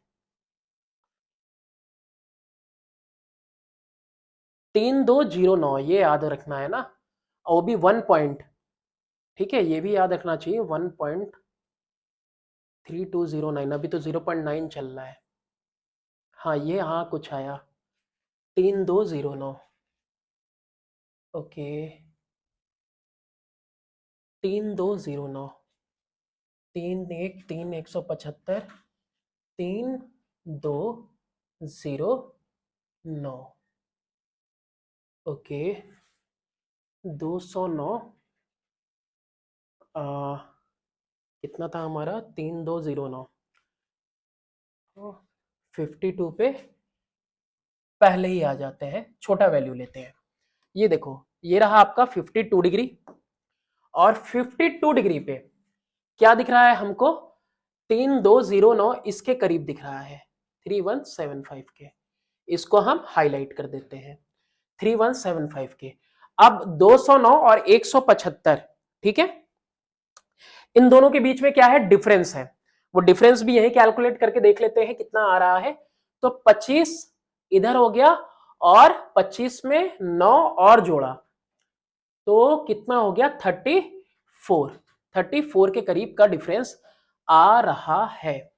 3209 ये याद रखना है ना, और वो भी 1 पॉइंट। ठीक है, ये भी याद रखना चाहिए, 1.3209, अभी तो 0.9 चल रहा है। हाँ, ये हाँ कुछ आया, 3209। ओके, 3209, 3 1 3 175, 3209। ओके, 209, कितना था हमारा, 3209, 52 पे पहले ही आ जाते हैं, छोटा वैल्यू लेते हैं। ये देखो, ये रहा आपका 52 डिग्री, और 52 डिग्री पे क्या दिख रहा है हमको, 3209 इसके करीब दिख रहा है, 3175 के। इसको हम हाईलाइट कर देते हैं, 3175 के। अब 209 और 175, ठीक है, इन दोनों के बीच में क्या है, डिफरेंस है। वो डिफरेंस भी यही कैलकुलेट करके देख लेते हैं कितना आ रहा है। तो 25 इधर हो गया, और 25 में 9 और जोड़ा तो कितना हो गया, 34 के करीब का डिफरेंस आ रहा है।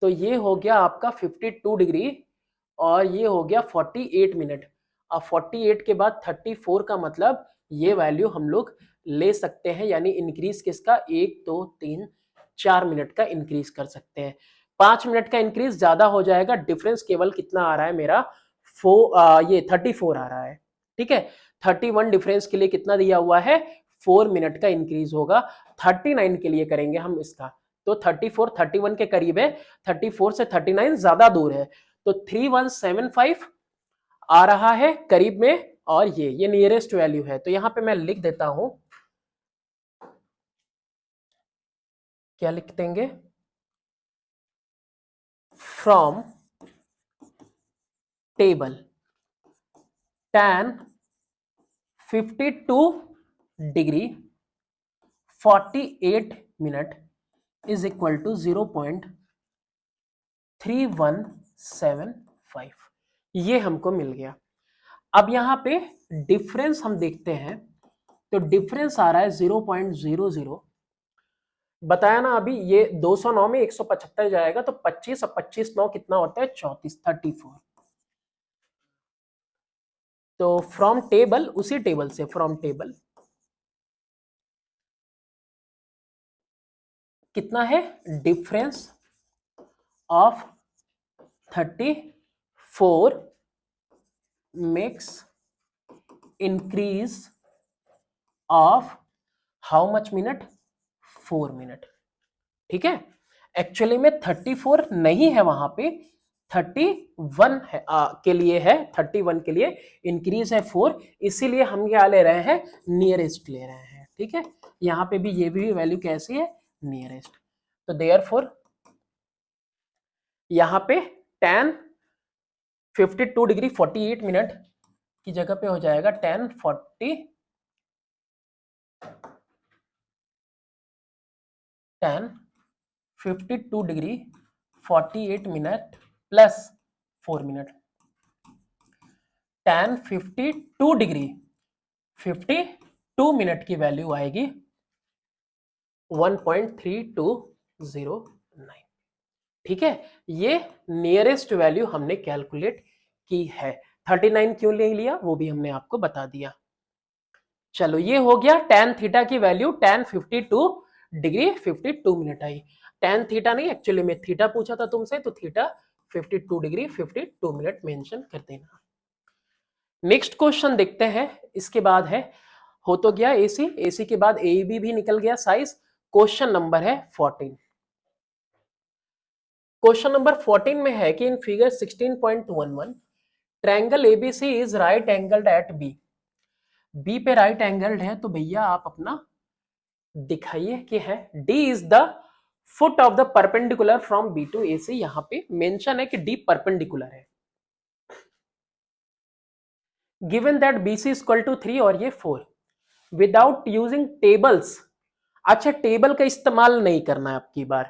तो ये हो गया आपका 52 डिग्री, और ये हो गया 48 मिनट। अब 48 के बाद 34 का मतलब ये वैल्यू हम लोग ले सकते हैं, यानी इंक्रीज किसका, 1 2 3 4 मिनट का इंक्रीज कर सकते हैं। 5 मिनट का इंक्रीज ज्यादा हो जाएगा, डिफरेंस केवल कितना आ रहा है मेरा, ये 34 आ रहा है, ठीक है। 31 डिफरेंस के लिए कितना दिया हुआ है, 4 मिनट का इंक्रीज होगा। 39 के लिए करेंगे हम इसका, तो 34 31 के करीब है, 34 से 39 ज्यादा दूर है, तो 3175 आ रहा है करीब में, और ये नियरेस्ट वैल्यू है। तो यहां पे मैं लिख देता हूं, क्या लिख देंगे, from table tan 52 degree 48 minute is equal to 0.3175, ये हमको मिल गया। अब यहां पे डिफरेंस हम देखते हैं, तो डिफरेंस आ रहा है 0.00। बताया ना अभी, ये 209 में 175 जाएगा तो 25, और 25 9 कितना होता है, 34, 34। तो फ्रॉम टेबल, उसी टेबल से, फ्रॉम टेबल कितना है, difference of 34 makes increase of how much minute, 4 minute, ठीक है। एक्चुअली में 34 नहीं है वहां पे, 31 है, के लिए है, 31 के लिए इंक्रीज है 4, इसीलिए हम क्या ले रहे हैं, नियरेस्ट ले रहे हैं, ठीक है। यहां पे भी ये भी वैल्यू कैसी है, नियरेस्ट। तो देयरफॉर यहां पे tan 52 डिग्री 48 मिनट की जगह पे हो जाएगा tan 52 degree 48 minute plus 4 minute, tan 52 degree 52 minute की वैल्यू आएगी 1.3209, ठीक है। ये नियरेस्ट वैल्यू हमने कैलकुलेट की है। 39 क्यों ले लिया वो भी हमने आपको बता दिया। चलो, ये हो गया tan थीटा की value, tan 52 degree 52 minute I. tan theta नहीं, एक्चुअली में थीटा पूछा था तुमसे, तो थीटा 52 डिग्री 52 मिनट मेंशन कर देना। नेक्स्ट क्वेश्चन देखते हैं, इसके बाद है, हो तो गया एसी, एसी के बाद एबी भी निकल गया साइज। क्वेश्चन नंबर है 14। क्वेश्चन नंबर 14 में है कि in figure 16.11 triangle ABC is right angled at B. B पे राइट एंगल्ड है, तो भैया आप अपना दिखाइए कि है। D is the foot of the perpendicular from B to A C, यहां पे मेंशन है कि डी परपेंडिकुलर है। Given that B C equal to 3 और ये 4, विदाउट यूजिंग टेबल्स। अच्छा, टेबल का इस्तेमाल नहीं करना है आपकी बार,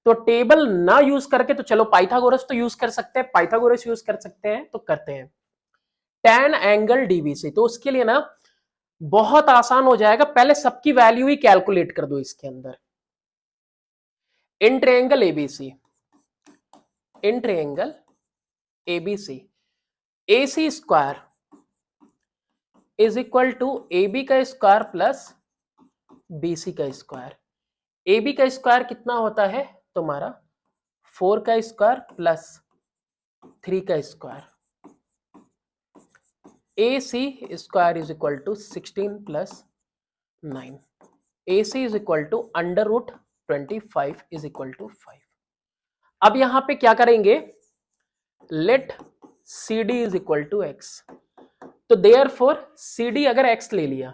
तो टेबल ना यूज करके, तो चलो पाइथागोरस तो यूज कर सकते हैं, पाइथागोरस यूज कर सकते हैं, तो करते हैं। tan एंगल डीबीसी, तो उसके लिए ना बहुत आसान हो जाएगा, पहले सबकी वैल्यू ही कैलकुलेट कर दो इसके अंदर। In triangle ABC, in triangle ABC, AC square is equal to AB का स्क्वायर प्लस BC का स्क्वायर। AB का स्क्वायर कितना होता है तुम्हारा, 4 का स्क्वायर प्लस 3 का square. AC square is equal to 16 plus 9। AC is equal to under root 25 is equal to 5। अब यहां पे क्या करेंगे, let C D is equal to X. तो देयरफॉर सी डी अगर एक्स ले लिया,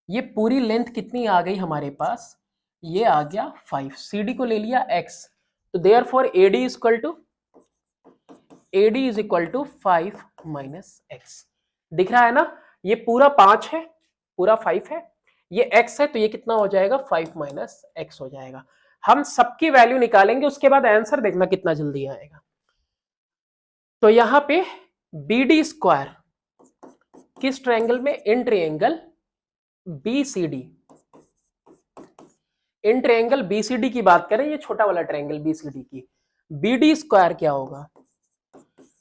ये पूरी लेंथ कितनी आ गई हमारे पास, ये आ गया 5, सी डी को ले लिया एक्स, तो therefore A D is equal to 5 minus X. दिख रहा है ना, ये पूरा 5 है, पूरा 5 है, ये x है, तो ये कितना हो जाएगा 5 माइनस एक्स हो जाएगा। हम सबकी वैल्यू निकालेंगे, उसके बाद आंसर देखना कितना जल्दी आएगा। तो यहां पे बी डी स्क्वायर किस ट्रायंगल में, in triangle BCD, in triangle BCD की बात करें, ये छोटा वाला ट्रायंगल बीसीडी की, बी डी स्क्वायर क्या होगा,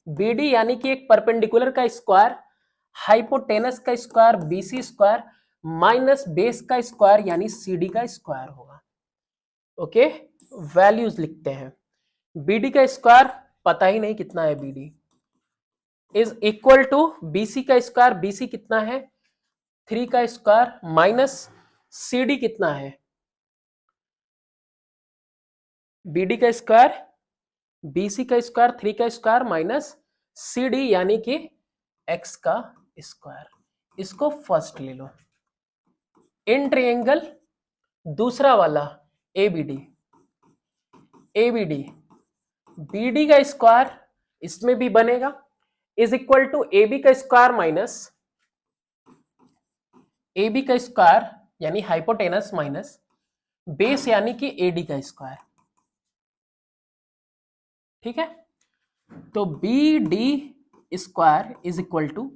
बी डी यानी कि एक परपेंडिकुलर का स्क्वायर, हाइपोटेनस का square BC square minus base का स्क्वायर यानी सीडी का स्क्वायर होगा। ओके, वैल्यूज लिखते हैं। बीडी का स्क्वायर पता ही नहीं कितना है, BD is equal to BC का स्क्वायर, बीसी कितना है 3 का स्क्वायर माइनस सीडी कितना है, बीडी का स्क्वायर बीसी का स्क्वायर 3 का स्क्वायर माइनस सीडी यानी कि एक्स का स्क्वायर। इसको फर्स्ट ले लो। इन ट्रायंगल दूसरा वाला एबीडी, एबीडी बीडी का स्क्वायर इसमें भी बनेगा, इज इक्वल टू एबी का स्क्वायर माइनस एबी का स्क्वायर यानी हाइपोटेनस माइनस बेस यानी कि एडी का स्क्वायर। ठीक है, तो B D square is equal to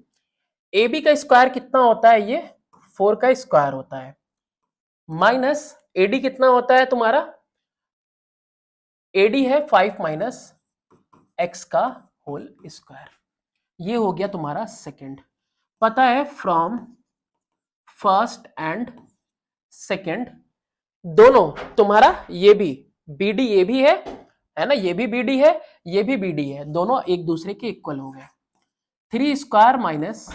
AB का स्क्वायर कितना होता है, ये 4 का स्क्वायर होता है, माइनस एडी कितना होता है तुम्हारा, एडी है 5 माइनस एक्स का होल स्क्वायर। ये हो गया तुम्हारा सेकंड। पता है फ्रॉम फर्स्ट एंड सेकंड दोनों तुम्हारा, ये भी बीडी ये भी है ना, ये भी बीडी है, ये भी बीडी है, दोनों एक दूसरे के इक्वल हो गए। 3 स्क्वायर माइनस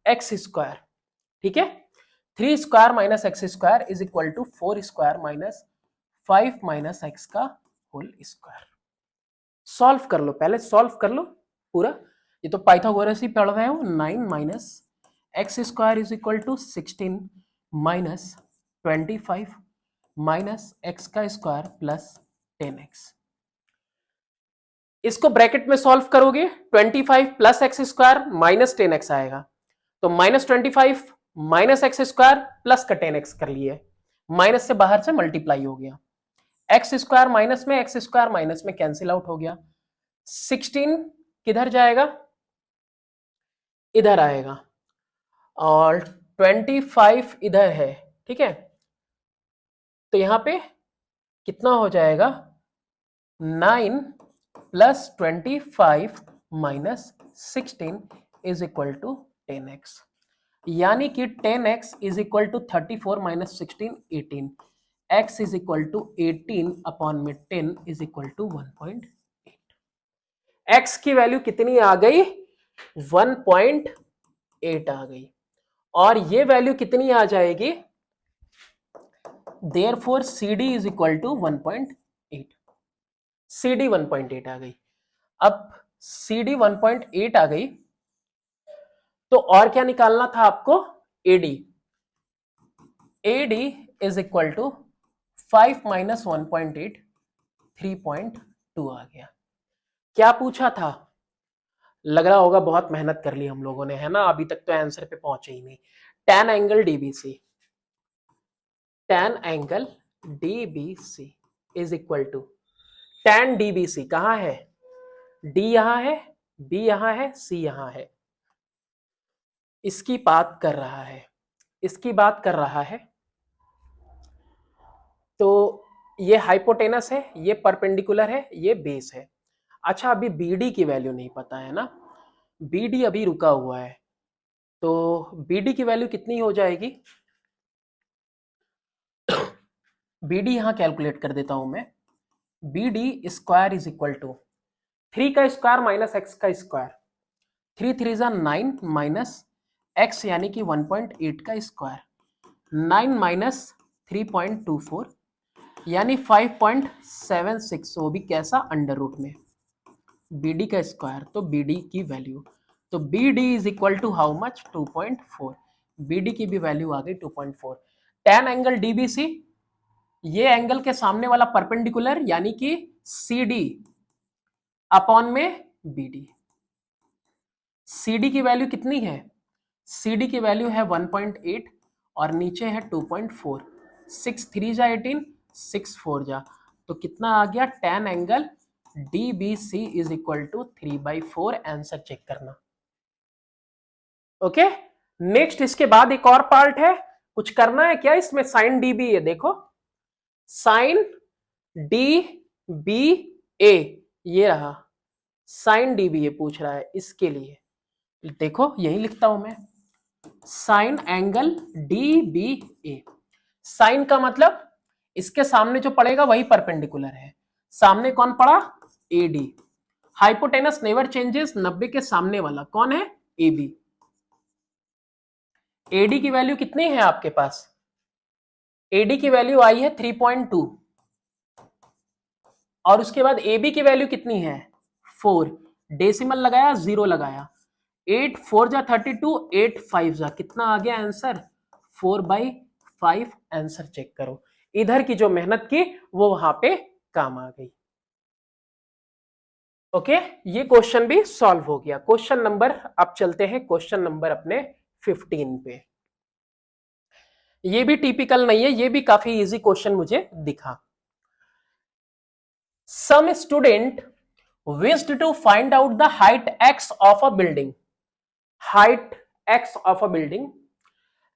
एक्स स्क्वायर, ठीक है, 3 square minus X square is equal to 4 square minus 5 minus X का होल स्क्वायर। सॉल्व कर लो, पहले सॉल्व कर लो पूरा, ये तो पाइथागोरस ही पढ़ रहे हो। 9 minus X square is equal to 16 minus 25 minus X का स्क्वायर प्लस 10x। इसको ब्रैकेट में सॉल्व करोगे 25 plus x square minus 10x आएगा, तो minus 25 minus X square plus का 10x कर लिए, माइनस से बाहर से मल्टीप्लाई हो गया, एक्स स्क्वायर माइनस में एक्स स्क्वायर माइनस में कैंसिल आउट हो गया, 16 किधर जाएगा, इधर आएगा, और 25 इधर है, ठीक है, तो यहां पे कितना हो जाएगा 9 plus 25 minus 16 is equal to 10x, यानी कि 10x is equal to 34 minus 16 18, x is equal to 18 upon में 10 इज इक्वल टू 1.8। x की वैल्यू कितनी आ गई 1.8 आ गई, और ये वैल्यू कितनी आ जाएगी, therefore CD is equal to 1.8, CD 1.8 आ गई। अब CD 1.8 आ गई, तो और क्या निकालना था आपको, AD, AD is equal to 5 minus 1.8 3.2 आ गया। क्या पूछा था, लग रहा होगा बहुत मेहनत कर ली हम लोगों ने, है ना, अभी तक तो आंसर पे पहुंचे ही नहीं। tan angle DBC, tan angle DBC is equal to tan DBC कहां है, D यहां है, B यहां है, C यहां है, इसकी बात कर रहा है, इसकी बात कर रहा है। तो ये हाइपोटेनस है, ये परपेंडिकुलर है, ये बेस है। अच्छा, अभी BD की वैल्यू नहीं पता है ना, BD अभी रुका हुआ है, तो BD की वैल्यू कितनी हो जाएगी, BD यहां कैलकुलेट कर देता हूं मैं, BD square is equal to 3 का स्क्वायर माइनस एक्स का स्क्वायर, 3 3 जा 9 माइनस एक्स यानी कि 1.8 का स्क्वायर, 9 माइनस 3.24 यानी 5.76, वो भी कैसा, अंडर रूट में। बी डी का स्क्वायर, तो बी डी की वैल्यू, तो B D is equal to how much 2.4, B D की भी वैल्यू आ गई 2.4। tan एंगल डीबीसी, ये एंगल के सामने वाला परपेंडिकुलर यानी कि सी डी अपॉन में बी डी। सी डी की वैल्यू कितनी है, सी डी की वैल्यू है 1.8 और नीचे है 2.4, 6 3 जा 18, 6 4 जा, तो कितना आ गया, tan angle DBC is equal to 3/4। Answer check करना। ओके, नेक्स्ट इसके बाद एक और पार्ट है, कुछ करना है क्या इसमें, साइन DB है, देखो साइन DBA, ये रहा साइन DBA पूछ रहा है, इसके लिए देखो यही लिखता हूं मैं, साइन एंगल DBA। साइन का मतलब इसके सामने जो पड़ेगा वही परपेंडिकुलर है, सामने कौन पड़ा, AD। हाइपोटेनस नेवर चेंजेस, 90 के सामने वाला कौन है, AB। AD की वैल्यू कितनी है आपके पास, AD की वैल्यू आई है 3.2 और उसके बाद AB की वैल्यू कितनी है 4, डेसिमल लगाया, 0 लगाया, 8 4 जा 32, 8 5 जा, कितना आ गया आंसर, 4/5। आंसर चेक करो, इधर की जो मेहनत की वो वहां पे काम आ गई। ओके, ये क्वेश्चन भी सॉल्व हो गया। क्वेश्चन नंबर, अब चलते हैं क्वेश्चन नंबर अपने 15 पे। ये भी टिपिकल नहीं है, ये भी काफी इजी क्वेश्चन मुझे दिखा। Some student wished to find out the height x of a building, height x of a building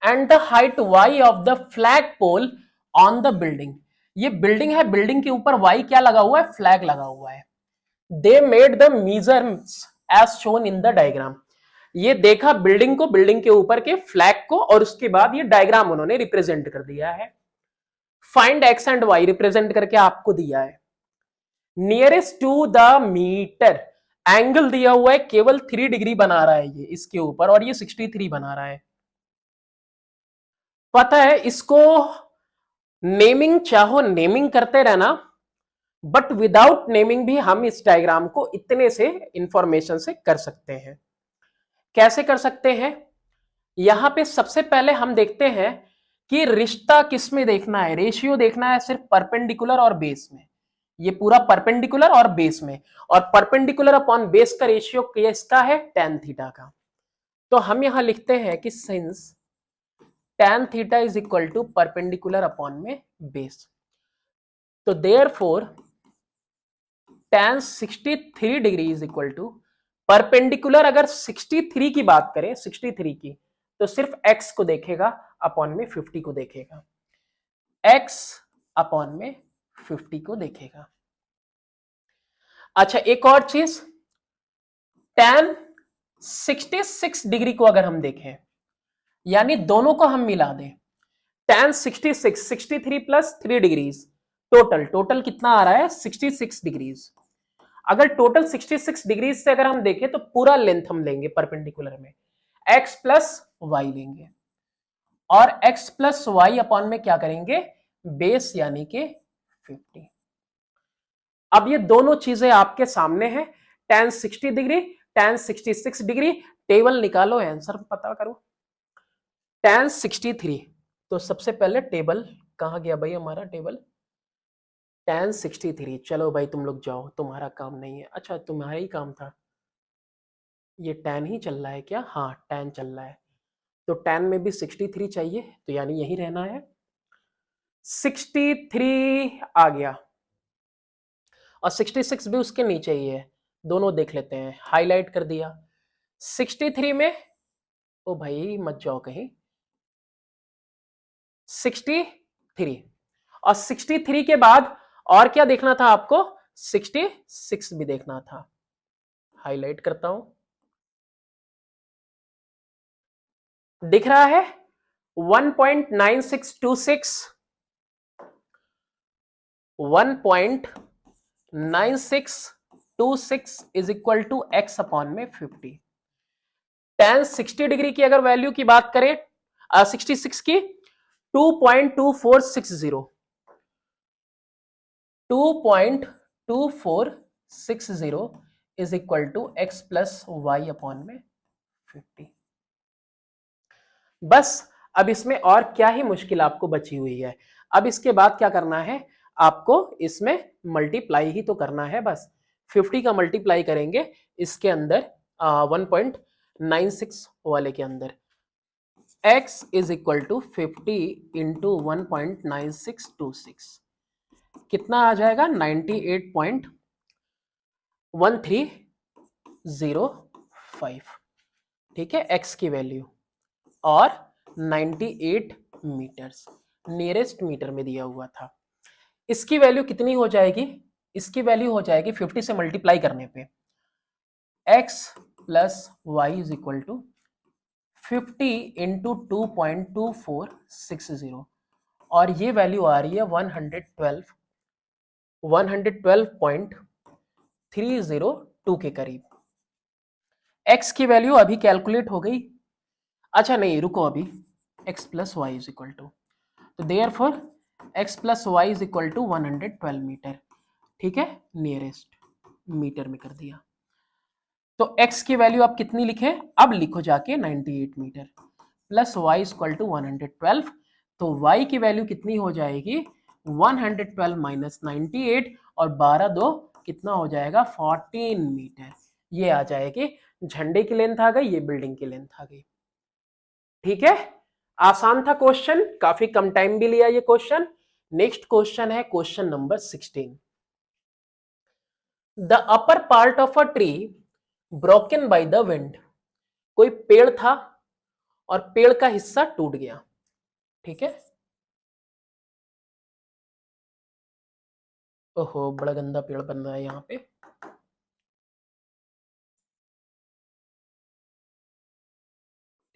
and the height y of the flagpole on the building। ये बिल्डिंग है, building के ऊपर y क्या लगा हुआ है, फ्लैग लगा हुआ है। They made the measurements as shown in the diagram। ये देखा बिल्डिंग को, बिल्डिंग के ऊपर के फ्लैग को, और उसके बाद ये डायग्राम उन्होंने रिप्रेजेंट कर दिया है। Find x and y represent करके आपको दिया है। Nearest to the metre, angle दिया हुआ है, केवल 3 डिग्री बना रहा है ये इसके ऊपर, और ये 63 बना रहा है। पता है इसको नेमिंग चाहो नेमिंग करते रहना, बट विदाउट नेमिंग भी हम इस डायग्राम को इतने से इंफॉर्मेशन से कर सकते हैं। कैसे कर सकते हैं, यहां पे सबसे पहले हम देखते हैं कि रिश्ता किस में देखना है, रेशियो देखना है सिर्फ परपेंडिकुलर और बेस में। ये पूरा परपेंडिकुलर और बेस में, और परपेंडिकुलर अपॉन बेस का रेशियो किसका है, tan थीटा का। तो हम यहां लिखते हैं कि since tan theta is equal to perpendicular upon में बेस, तो therefore tan 63 degree is equal to perpendicular, अगर 63 की बात करें, 63 की, तो सिर्फ x को देखेगा अपॉन में 50 को देखेगा, x अपॉन में 50 को देखेगा। अच्छा, एक और चीज, tan 66 डिग्री को अगर हम देखें, यानी दोनों को हम मिला दें, tan 66 63 प्लस 3 डिग्रीज, टोटल कितना आ रहा है 66 डिग्रीज। अगर टोटल 66 डिग्रीज से अगर हम देखें तो पूरा लेंथ हम लेंगे परपेंडिकुलर में, x प्लस वाई लेंगे, और x प्लस वाई अपॉन में क्या करेंगे, बेस यानी कि 50। अब ये दोनों चीजें आपके सामने हैं, tan 60 degree, tan 66 degree, table निकालो, आंसर पता करो। tan 63, तो सबसे पहले टेबल कहां गया भाई हमारा टेबल, tan 63, चलो भाई तुम लोग जाओ, तुम्हारा काम नहीं है। अच्छा, तुम्हारा ही काम था, ये tan ही चल रहा है क्या, हाँ tan चल रहा है, तो tan में भी 63 चाहिए, तो यानी यही रहना है। 63 आ गया, और 66 भी उसके नीचे ही है, दोनों देख लेते हैं, हाईलाइट कर दिया। 63 में, ओ भाई मत जाओ कहीं, 63, और 63 के बाद और क्या देखना था आपको, 66 भी देखना था। हाईलाइट करता हूं, दिख रहा है 1.9626, 1.9626 is equal to x upon में 50। tan 60 डिग्री की अगर वैल्यू की बात करें, 66 की, 2.2460, 2.2460 is equal to x plus y upon में 50। बस अब इसमें और क्या ही मुश्किल आपको बची हुई है। अब इसके बाद क्या करना है, आपको इसमें मल्टीप्लाई ही तो करना है बस। 50 का मल्टीप्लाई करेंगे इसके अंदर 1.96 वाले के अंदर। x is equal to 50 into 1.9626 कितना आ जाएगा 98.1305। ठीक है, x की वैल्यू और 98 मीटर्स नियरेस्ट मीटर में दिया हुआ था। इसकी वैल्यू कितनी हो जाएगी, इसकी वैल्यू हो जाएगी 50 से मल्टीप्लाई करने पे x plus y is equal to 50 into 2.2460 और ये वैल्यू आ रही है 112.302 के करीब। x की वैल्यू अभी कैलकुलेट हो गई। अच्छा नहीं रुको, अभी x plus y is equal to, तो therefore x plus y is equal to 112 metre. ठीक है, नियरेस्ट मीटर में कर दिया। तो x की वैल्यू आप कितनी लिखे, अब लिखो जाके 98 metre plus y equal to 112। तो y की वैल्यू कितनी हो जाएगी 112 माइनस 98 और 12 दो कितना हो जाएगा 14 मीटर। ये आ जाएगी, झंडे की लेंथ आ गई, ये बिल्डिंग की लेंथ आ गई। ठीक है, आसान था क्वेश्चन, काफी कम टाइम भी लिया ये क्वेश्चन। नेक्स्ट क्वेश्चन है question number 16। The upper part of a tree broken by the wind. कोई पेड़ था और पेड़ का हिस्सा टूट गया। ठीक है, ओहो बड़ा गंदा पेड़ बन रहा है यहाँ पे।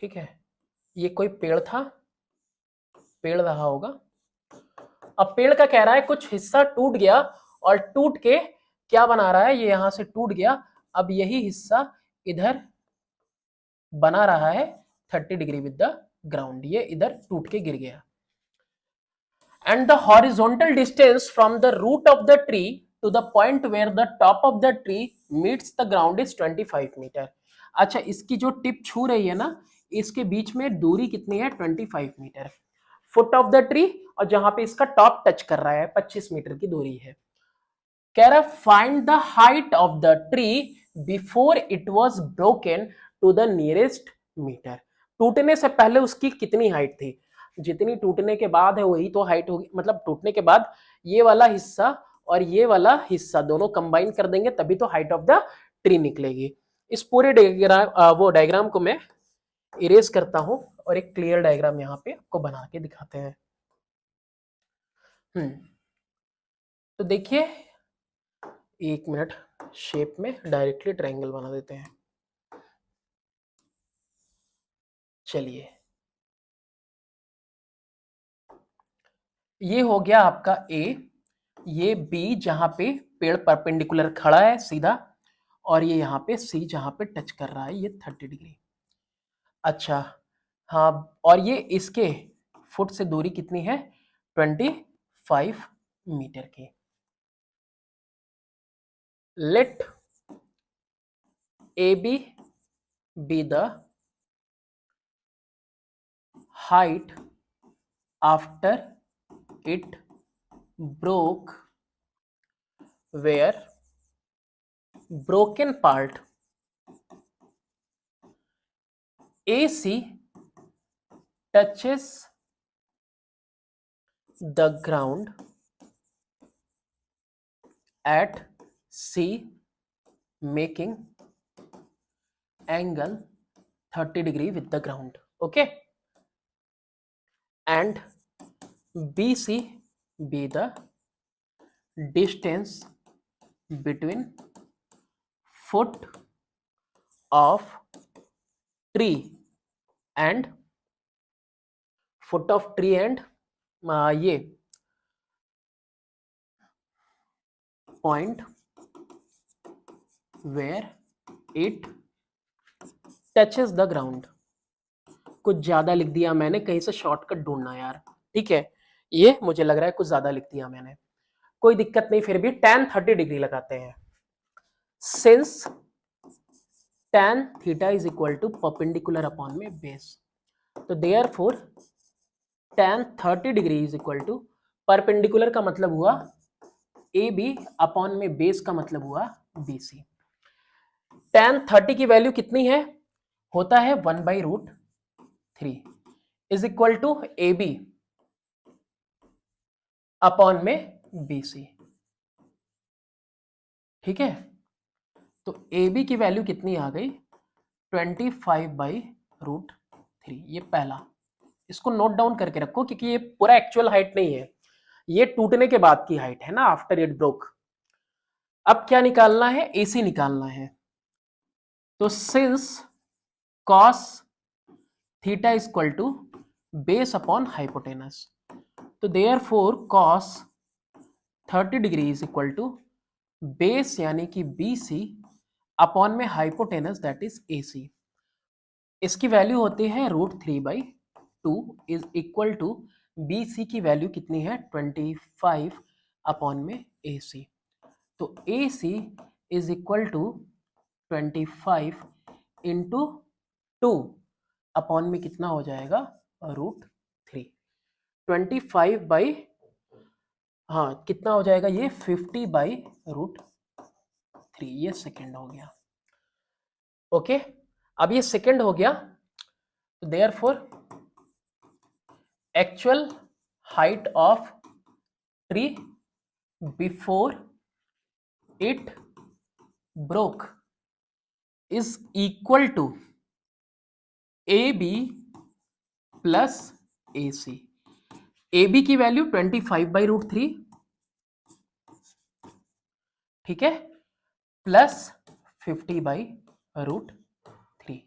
ठीक है, ये कोई पेड़ था, पेड़ रहा होगा। अब पेड़ का कह रहा है कुछ हिस्सा टूट गया और टूट के क्या बना रहा है, ये यहां से टूट गया। अब यही हिस्सा इधर बना रहा है 30 डिग्री विद द ग्राउंड, ये इधर टूट के गिर गया। And the horizontal distance from the root of the tree to the point where the top of the tree meets the ground is 25 metre. अच्छा, इसकी जो टिप छू रही है ना, इसके बीच में दूरी कितनी है 25 metre. Foot of the tree और जहां पे इसका टॉप टच कर रहा है 25 मीटर की दूरी है। कह रहा find the height of the tree before it was broken to the nearest metre. टूटने से पहले उसकी कितनी हाइट थी, जितनी टूटने के बाद है वही तो हाइट होगी। मतलब टूटने के बाद ये वाला हिस्सा और ये वाला हिस्सा दोनों कंबाइन कर देंगे तभी तो हाइट ऑफ द ट्री निकलेगी। इस पूरे डायग्राम को मैं इरेज करता हूं और एक क्लियर डायग्राम यहाँ पे आपको बना के दिखाते हैं। तो देखिए, एक मिनट, शेप में डायरेक्टली ट्रायंगल बना देते हैं। चलिए, ये हो गया आपका ए, ये बी जहां पे पेड़ परपेंडिकुलर खड़ा है सीधा, और ये यहाँ पे सी जहां पे टच कर रहा है ये 30 डिग्री। अच्छा हाँ, और ये इसके फुट से दूरी कितनी है 25 मीटर की। Let A B the height after it broke where broken part AC touches the ground at C making angle 30 degree with the ground. Okay, and BC be the distance between foot of tree and ये point where it touches the ground। कुछ ज्यादा लिख दिया मैंने, कहीं से shortcut ढूंढना यार। ठीक है, ये मुझे लग रहा है कुछ ज्यादा लिख दिया मैंने, कोई दिक्कत नहीं, फिर भी tan 30 डिग्री लगाते हैं। Since tan theta is equal to perpendicular upon में बेस, तो therefore tan 30 degree is equal to perpendicular का मतलब हुआ ए बी अपॉन में बेस का मतलब हुआ बी सी। tan 30 की वैल्यू कितनी है, होता है 1/√3 is equal to A B upon में बी सी। ठीक है, तो ए बी की वैल्यू कितनी आ गई 25/√3। ये पहला, इसको नोट डाउन करके रखो क्योंकि ये पूरा एक्चुअल हाइट नहीं है, ये टूटने के बाद की हाइट है ना, आफ्टर इट ब्रोक। अब क्या निकालना है, एसी निकालना है। तो since cos theta is equal to base upon hypotenuse, तो therefore cos 30 degree is equal to base यानी कि बी सी अपॉन में hypotenuse that is A C. इसकी वैल्यू होती है √3/2 is equal to B C की वैल्यू कितनी है 25 अपॉन में ए सी। तो A C is equal to 25 into 2 upon में कितना हो जाएगा √3। 25 बाई, हाँ कितना हो जाएगा ये 50/√3, ये सेकेंड हो गया। ओके, अब ये सेकेंड हो गया, तो therefore actual height of tree before it broke is equal to A B plus A C. A B की वैल्यू 25/√3, ठीक है, प्लस 50/√3,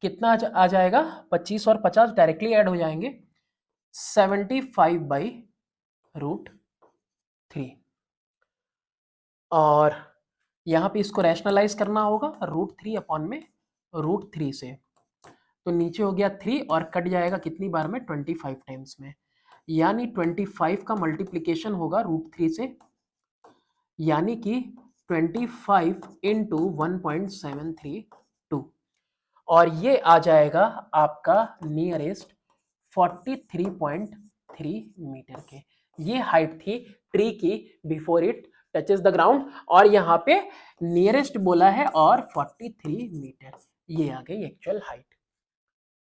कितना आ जाएगा 25 और 50 डायरेक्टली ऐड हो जाएंगे 75/√3। और यहां पे इसको रैशनलाइज करना होगा √3 अपॉन में √3 से, तो नीचे हो गया 3 और कट जाएगा कितनी बार में 25 टाइम्स में, यानी 25 का मल्टीप्लीकेशन होगा √3 से, यानी कि 25 इंटू 1.732, और ये आ जाएगा आपका नियरेस्ट 43.3 मीटर के। ये हाइट थी ट्री की before it touches the ground, और यहाँ पे नियरेस्ट बोला है और 43 मीटर, ये आ गई एक्चुअल हाइट।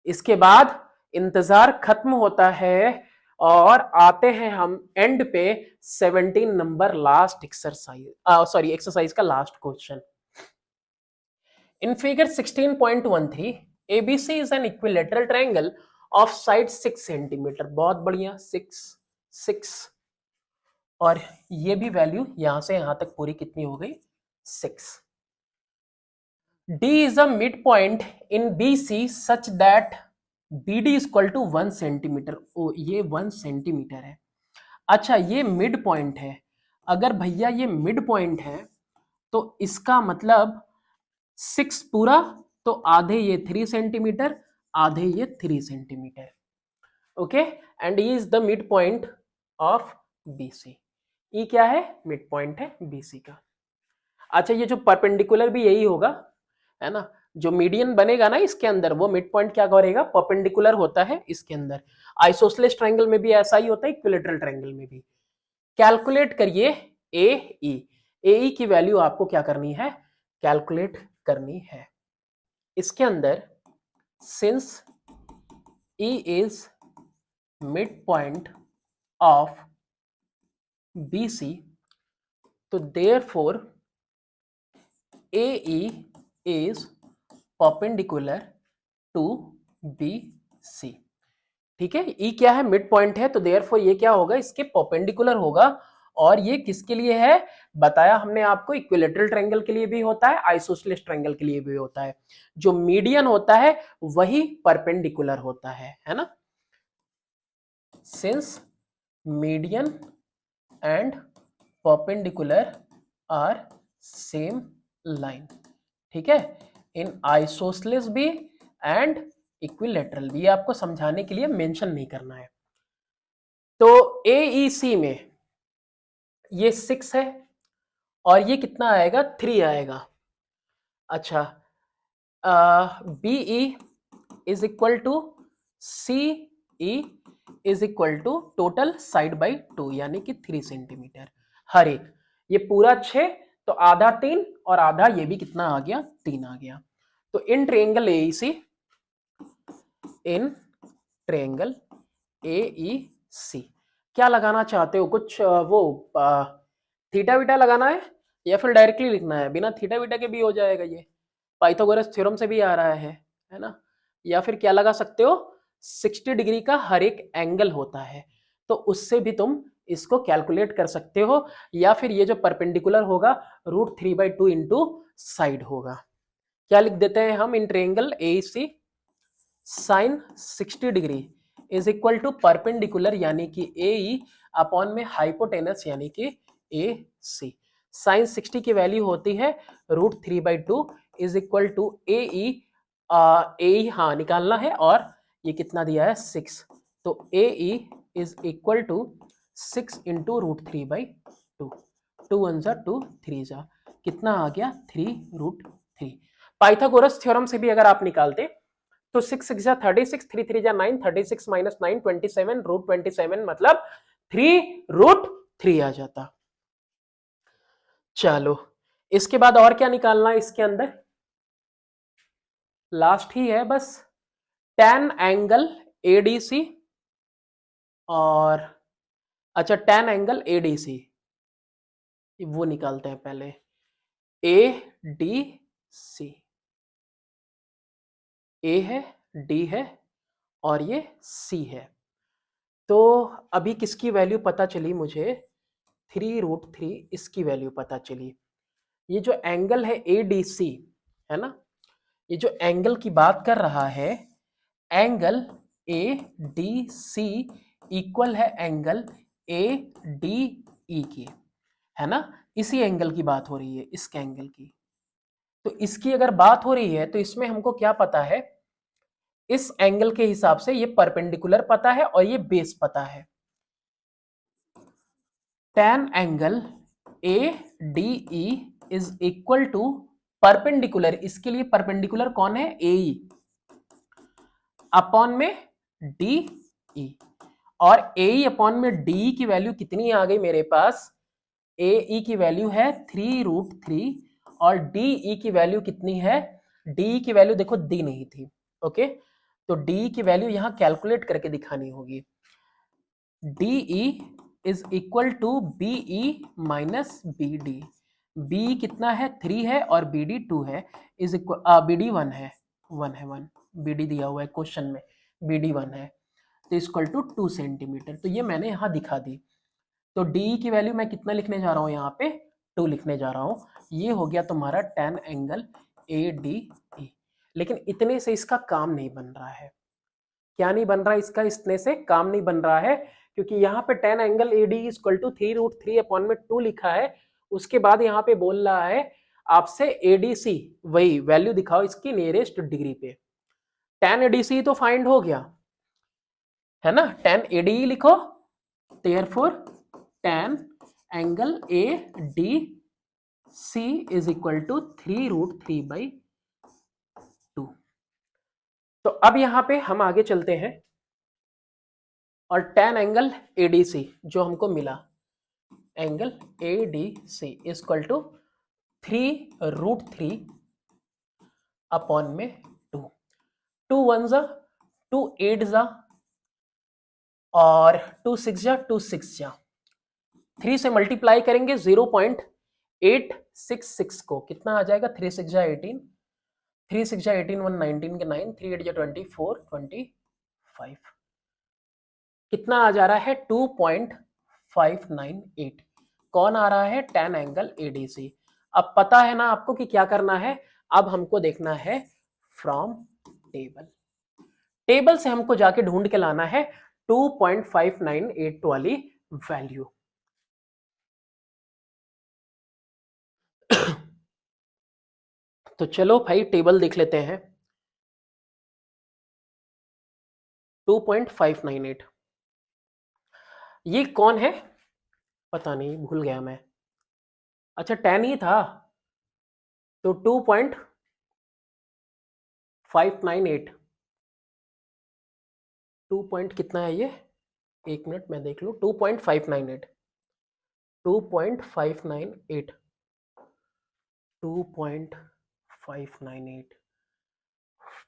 इसके बाद इंतजार खत्म होता है और आते हैं हम एंड पे 17 नंबर लास्ट एक्सरसाइज का last question. In figure 16.13, ABC is an equilateral triangle of side 6 centimetre. बहुत बढ़िया, 6 और ये भी वैल्यू यहां से यहां तक पूरी कितनी हो गई 6। D is a midpoint in BC such that BD is equal to 1 centimetre. ओ ये 1 सेंटीमीटर है। अच्छा ये मिड पॉइंट है, अगर भैया ये मिड पॉइंट है तो इसका मतलब 6 पूरा, तो आधे ये 3 सेंटीमीटर, आधे ये 3 centimetre. Okay, and E is the mid point of BC. E क्या है, मिड पॉइंट है बीसी का। अच्छा ये जो परपेंडिकुलर भी यही होगा, है ना, जो मीडियन बनेगा ना इसके अंदर, वो मिड पॉइंट क्या करेगा, परपेंडिकुलर होता है इसके अंदर। आइसोसेलेस ट्रायंगल में भी ऐसा ही होता है, इक्विलेटरल ट्रायंगल में भी। कैलकुलेट करिए ए ई की वैल्यू आपको क्या करनी है, कैलकुलेट करनी है। इसके अंदर since E is midpoint of BC, तो therefore AE is perpendicular to BC। ठीक है, E क्या है, मिड पॉइंट है, तो therefore ये क्या होगा, इसके परपेंडिकुलर होगा। और ये किसके लिए है, बताया हमने आपको, इक्विलेटरल ट्रायंगल के लिए भी होता है, आइसोसेलेस ट्रायंगल के लिए भी होता है। जो मीडियन होता है वही परपेंडिकुलर होता है ना। Since median and perpendicular are same line, ठीक है, इन आइसोसेलेस भी एंड इक्विलेटरल भी, आपको समझाने के लिए मेंशन नहीं करना है। तो AEC में ये 6 है और ये कितना आएगा, 3 आएगा। अच्छा, B E is equal to C E is equal to total side by 2 यानी कि 3 सेंटीमीटर हर एक। ये पूरा 6, तो आधा 3 और आधा ये भी कितना आ गया, 3 आ गया। तो in triangle AEC, in triangle AEC क्या लगाना चाहते हो, कुछ वो थीटा वीटा लगाना है या फिर डायरेक्टली लिखना है, बिना थीटा वीटा के भी हो जाएगा, ये पाइथागोरस थ्योरम से भी आ रहा है ना। या फिर क्या लगा सकते हो, 60 डिग्री का हर एक एंगल होता है, तो उससे भी तुम इसको कैलकुलेट कर सकते हो। या फिर ये जो परपेंडिकुलर होगा √3/2 इंटू साइड होगा। क्या लिख देते हैं हम, in triangle A C sine 60 degree is equal to perpendicular यानी कि ए ई अपॉन में हाइपोटेनस यानी कि ए सी। साइन 60 की वैल्यू होती है √3/2 इज इक्वल टू ए ई हाँ निकालना है, और ये कितना दिया है 6, तो A E is equal to 6 into √3/2। 2 1 जा 2 3 जा कितना आ गया 3√3। पाइथागोरस थ्योरम से भी अगर आप निकालते तो 6 6 जा 36, 3 3 जा 9, 36 माइनस 9 27, √27 मतलब 3√3 आ जाता। चलो, इसके बाद और क्या निकालना है इसके अंदर, लास्ट ही है बस, tan एंगल एडीसी और अच्छा tan एंगल एडीसी वो निकालते हैं पहले। ए डी सी, ए है, डी है और ये सी है। तो अभी किसकी वैल्यू पता चली मुझे, 3√3 इसकी वैल्यू पता चली। ये जो एंगल है ए डी सी है ना, ये जो एंगल की बात कर रहा है, angle A D C equal है एंगल ए डी ई की, है ना। इसी एंगल की बात हो रही है, इसके एंगल की। तो इसकी अगर बात हो रही है तो इसमें हमको क्या पता है, इस एंगल के हिसाब से ये परपेंडिकुलर पता है और ये बेस पता है। tan angle A D E is equal to perpendicular, इसके लिए परपेंडिकुलर कौन है, ए ई अपॉन में डी ई, और ए ई अपॉन में डी की वैल्यू कितनी आ गई मेरे पास, ए ई की वैल्यू है 3√3 और डी ई की वैल्यू कितनी है, डी की वैल्यू देखो दी नहीं थी, ओके, तो डी की वैल्यू यहां कैलकुलेट करके दिखानी होगी। D E is equal to B E minus B D, B कितना है 3 है और बी डी 2 है, इज इक्वल बी डी 1 है, 1 बी डी दिया हुआ है क्वेश्चन में, बी डी 1 है, तो इक्वल टू 2 सेंटीमीटर, तो ये मैंने यहाँ दिखा दी। तो डी की वैल्यू मैं कितना लिखने जा रहा हूँ यहाँ पे, 2 लिखने जा रहा हूँ। ये हो गया तुम्हारा tan एंगल ए डी ई। लेकिन इतने से इसका काम नहीं बन रहा है, क्या नहीं बन रहा इसका, इतने से काम नहीं बन रहा है, क्योंकि यहाँ पे tan angle A D equal to 3√3 upon में 2 लिखा है। उसके बाद यहाँ पे बोल रहा है आपसे एडीसी वही वैल्यू दिखाओ इसकी नियरेस्ट डिग्री पे। tan एडीसी तो फाइंड हो गया है ना, tan एडी लिखो, therefore tan angle A D C is equal to 3√3/2। तो अब यहां पे हम आगे चलते हैं, और tan एंगल एडीसी जो हमको मिला, angle ADC is equal to 3√3 upon में 2, 2 1 जा 2 8 जा और 2 6 जा 2 6 जा, 3 से मल्टीप्लाई करेंगे 0.866 को, कितना आ जाएगा 3 6 जा 18, 3 6 जा 18 1 19 के 9, 3 8 जा 24 25, कितना आ जा रहा है 2.598, कौन आ रहा है tan एंगल एडीसी। अब पता है ना आपको कि क्या करना है, अब हमको देखना है फ्रॉम टेबल, टेबल से हमको जाके ढूंढ के लाना है 2.598 वाली वैल्यू। तो चलो भाई टेबल देख लेते हैं, 2.598 ये कौन है, पता नहीं भूल गया मैं, अच्छा 10 ही था, तो 2.598, 2 पॉइंट कितना है ये, एक मिनट मैं देख लूँ, 2.598, 2.598, 2.598,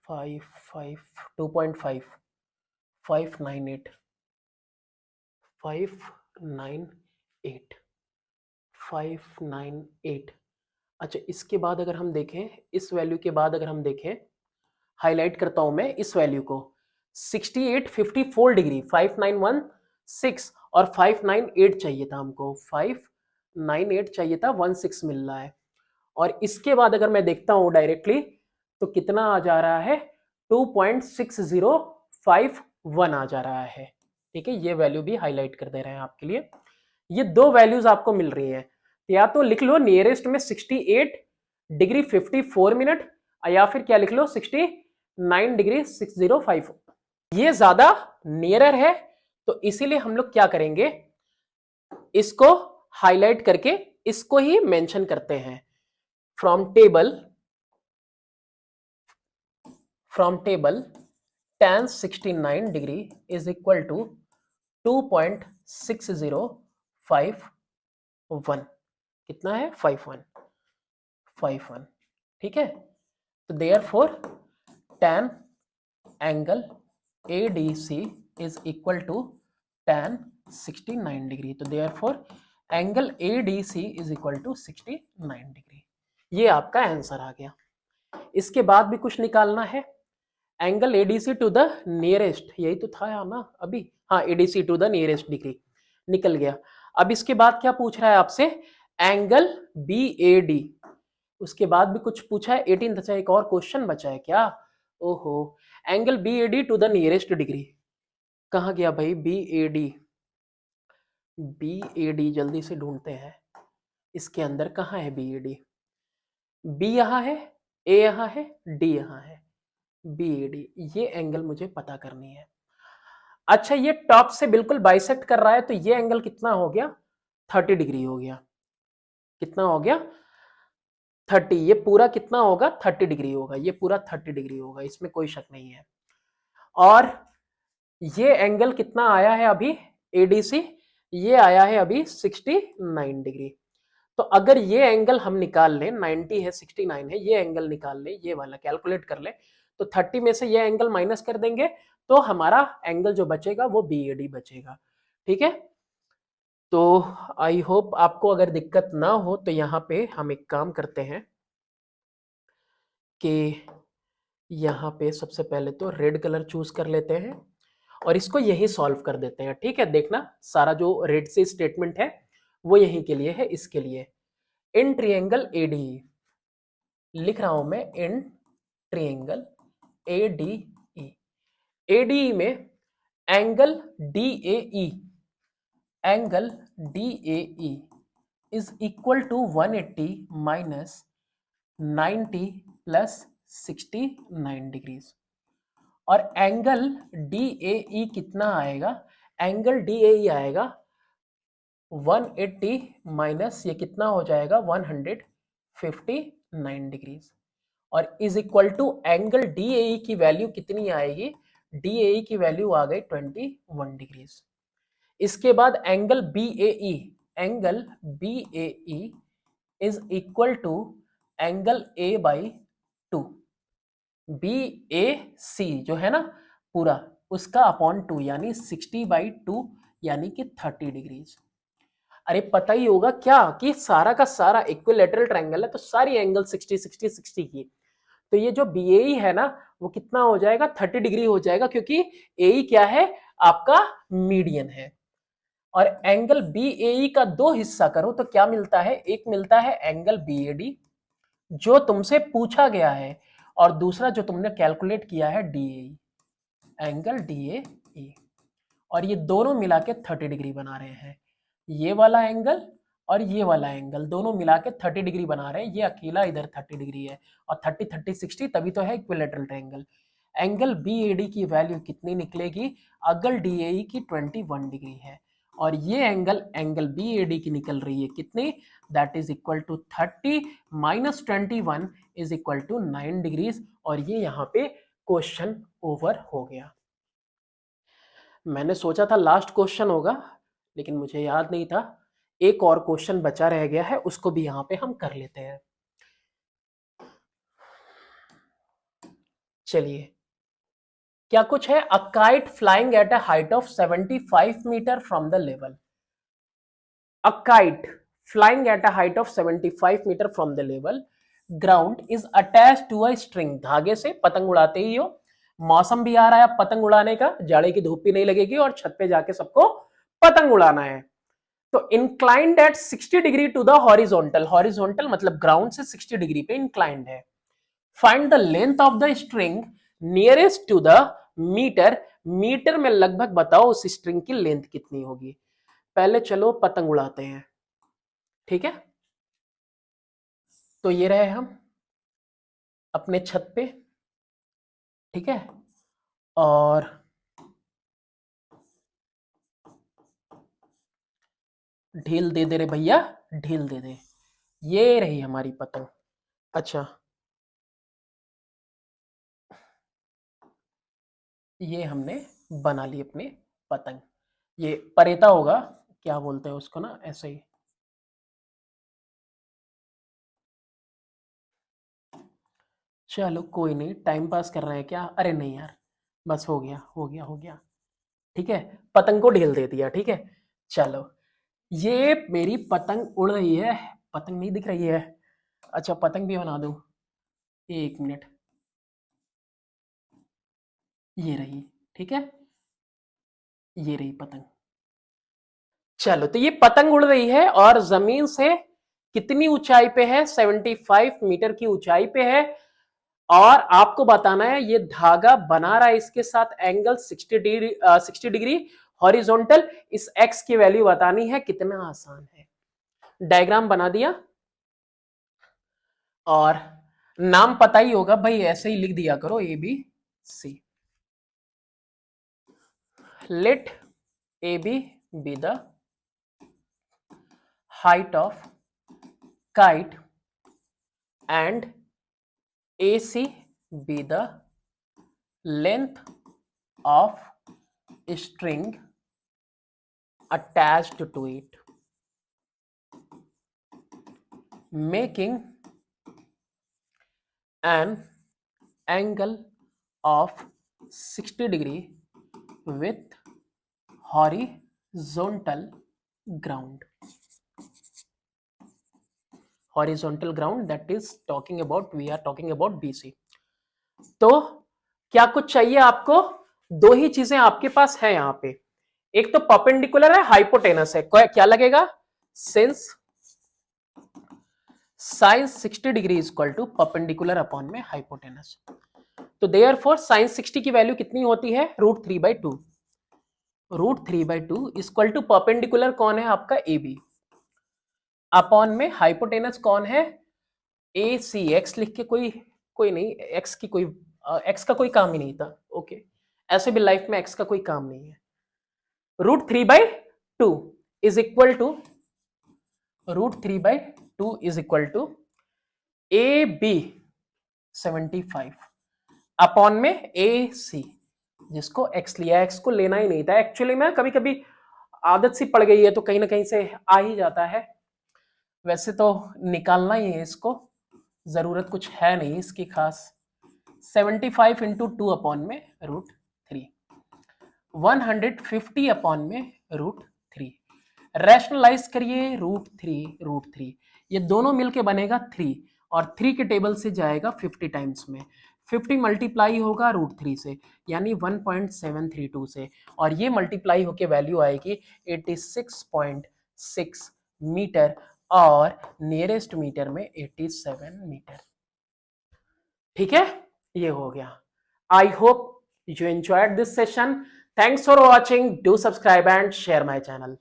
2.5, 598, 598, 598। अच्छा इसके बाद अगर हम देखें, इस वैल्यू के बाद अगर हम देखें, हाईलाइट करता हूं मैं इस वैल्यू को, 6854 डिग्री, 5916 और 598 चाहिए था हमको, 598 चाहिए था, 16 मिल रहा है। और इसके बाद अगर मैं देखता हूं डायरेक्टली, तो कितना आ जा रहा है, 2.6051 आ जा रहा है। ठीक है, ये वैल्यू भी हाईलाइट कर दे रहे हैं आपके लिए। ये दो वैल्यूज आपको मिल रही हैं, या तो लिख लो नियरेस्ट में 68 डिग्री 54 मिनट, या फिर क्या लिख लो 69 डिग्री 605। ये ज्यादा नियरर है, तो इसीलिए हम लोग क्या करेंगे, इसको हाईलाइट करके इसको ही मेंशन करते हैं। From table tan 69 degree is equal to 2.6051, कितना है 51, ठीक है। तो therefore tan angle ADC is equal to tan 69 degree, तो therefore angle ADC is equal to 69 degree. ये आपका आंसर आ गया। इसके बाद भी कुछ निकालना है, angle ADC to the nearest, यही तो था यार ना अभी, हाँ ADC to the nearest degree निकल गया। अब इसके बाद क्या पूछ रहा है आपसे, एंगल BAD, उसके बाद भी कुछ पूछा है 18, अच्छा एक और क्वेश्चन बचा है क्या, ओहो, angle BAD to the nearest degree, कहाँ गया भाई BAD, BAD जल्दी से ढूंढते हैं, इसके अंदर कहाँ है BAD, B यहाँ है, A यहाँ है, D यहाँ है, BAD, ये एंगल मुझे पता करनी है। अच्छा ये टॉप से बिल्कुल बाइसेक्ट कर रहा है, तो ये एंगल कितना हो गया, 30 डिग्री हो गया, कितना हो गया 30, ये पूरा कितना होगा 30 डिग्री होगा, ये पूरा 30 डिग्री होगा, इसमें कोई शक नहीं है। और ये एंगल कितना आया है अभी ADC, ये आया है अभी 69 डिग्री। तो अगर ये एंगल हम निकाल लें, 90 है 69 है, ये एंगल निकाल लें, ये वाला कैलकुलेट कर ले, तो 30 में से ये एंगल माइनस कर देंगे, तो हमारा एंगल जो बचेगा वो BAD बचेगा। ठीक है, तो आई होप आपको अगर दिक्कत ना हो, तो यहाँ पे हम एक काम करते हैं कि यहाँ पे सबसे पहले तो रेड कलर चूज कर लेते हैं और इसको यही सॉल्व कर देते हैं। ठीक है, देखना सारा जो रेड से स्टेटमेंट है वो यही के लिए है, इसके लिए इन ट्रिएंगल ADE लिख रहा हूं मैं, इन ट्रिएंगल ADE, ADE में angle DAE, angle DAE is equal to 180 minus 90 plus 69 degrees. और एंगल DAE कितना आएगा, एंगल DAE आएगा 180 माइनस ये कितना हो जाएगा 159 डिग्रीज, और is equal to angle DAE की वैल्यू कितनी आएगी, DAE की वैल्यू आ गई 21 डिग्रीज। इसके बाद angle BAE, angle BAE is equal to angle A by 2, BAC जो है ना पूरा, उसका अपॉन 2 यानी 60/2 यानी कि 30 डिग्रीज। अरे पता ही होगा क्या कि सारा का सारा इक्विलेटरल ट्रायंगल है, तो सारी एंगल 60 60 60 की, तो ये जो BAE है ना वो कितना हो जाएगा 30 डिग्री हो जाएगा, क्योंकि AE क्या है आपका मीडियन है। और एंगल BAE का दो हिस्सा करो तो क्या मिलता है, एक मिलता है एंगल BAD जो तुमसे पूछा गया है, और दूसरा जो तुमने कैलकुलेट किया है DAE, एंगल DAE, और ये दोनों मिला के 30 डिग्री बना रहे हैं। ये वाला एंगल और ये वाला एंगल दोनों मिला के 30 डिग्री बना रहे हैं, ये अकेला इधर 30 डिग्री है, और 30 30 60 तभी तो है इक्विलेटरल ट्रायंगल। एंगल BAD की वैल्यू कितनी निकलेगी, अगर DAE की 21 डिग्री है और ये एंगल बी ए डी की निकल रही है कितनी, that is equal to 30 minus 21 is equal to 9 degrees. और ये यहाँ पे क्वेश्चन ओवर हो गया। मैंने सोचा था लास्ट क्वेश्चन होगा, लेकिन मुझे याद नहीं था, एक और क्वेश्चन बचा रह गया है, उसको भी यहां पे हम कर लेते हैं। चलिए, क्या कुछ है, a kite flying at a height of 75 metre from the level. A kite flying at a height of 75 metre from the level ground is attach to a string. धागे से पतंग उड़ाते ही हो, मौसम भी आ रहा है पतंग उड़ाने का, जाड़े की धूप भी नहीं लगेगी और छत पे जाके सबको पतंग उड़ाना है। तो inclined at 60 degree to the horizontal, horizontal मतलब ग्राउंड से 60 डिग्री पे इंक्लाइंड है। Find the length of the string nearest to the metre, metre में लगभग बताओ उस स्ट्रिंग की लेंथ कितनी होगी। पहले चलो पतंग उड़ाते हैं, ठीक है। तो ये रहे हम अपने छत पे, ठीक है, और ढील दे दे रे भैया, ढील दे दे। ये रही हमारी पतंग। अच्छा, ये हमने बना ली अपनी पतंग। ये परेता होगा, क्या बोलते हैं उसको ना, ऐसे ही। चलो कोई नहीं, टाइम पास कर रहे हैं क्या, अरे नहीं यार, बस हो गया हो गया हो गया, ठीक है। पतंग को ढील दे दिया, ठीक है। चलो, ये मेरी पतंग उड़ रही है, पतंग नहीं दिख रही है। अच्छा, पतंग भी बना दूं, एक मिनट, ये रही, ठीक है, ये रही पतंग। चलो, तो ये पतंग उड़ रही है और जमीन से कितनी ऊंचाई पे है, 75 मीटर की ऊंचाई पे है। और आपको बताना है ये धागा बना रहा है इसके साथ एंगल 60 डिग्री हॉरिजॉन्टल। इस एक्स की वैल्यू बतानी है, कितना आसान है। डायग्राम बना दिया, और नाम पता ही होगा भाई, ऐसे ही लिख दिया करो, A B C. Let A B the height of kite and AC be the length of string attached to it, making an angle of 60 degree with horizontal ground. Horizontal ground, that is talking about, we are talking about BC. तो क्या कुछ चाहिए आपको, दो ही चीजें आपके पास है यहां पे, एक तो परपेंडिकुलर है, हाइपोटेनस है। क्या लगेगा, since sine 60 degree is equal to perpendicular upon में हाइपोटेनस। तो देयरफॉर साइन 60 की वैल्यू कितनी होती है, √3/2। √3/2 इक्वल टू परपेंडिकुलर कौन है आपका, ए बी, अपॉन में हाइपोटेनस कौन है, ए सी। एक्स लिख के कोई कोई नहीं, एक्स की कोई एक्स का कोई काम ही नहीं था, ओके। ऐसे भी लाइफ में एक्स का कोई काम नहीं है। √3/2 is equal to, √3/2 is equal to A B 75 upon में ए सी, जिसको एक्स लिया, एक्स को लेना ही नहीं था एक्चुअली में, कभी कभी आदत सी पड़ गई है तो कहीं ना कहीं से आ ही जाता है। वैसे तो निकालना ही है इसको, जरूरत कुछ है नहीं इसकी खास। 75 इंटू 2 अपॉन में √3, 150 अपॉन में √3। रैशनलाइज करिए, √3 ये दोनों मिलके बनेगा 3, और 3 के टेबल से जाएगा 50 टाइम्स में, 50 मल्टीप्लाई होगा √3 से, यानी 1.732 से, और ये मल्टीप्लाई होके वैल्यू आएगी 86.6 मीटर, और नियरेस्ट मीटर में 87 मीटर। ठीक है, ये हो गया। I hope you enjoyed this session. Thanks for watching. Do subscribe and share my channel.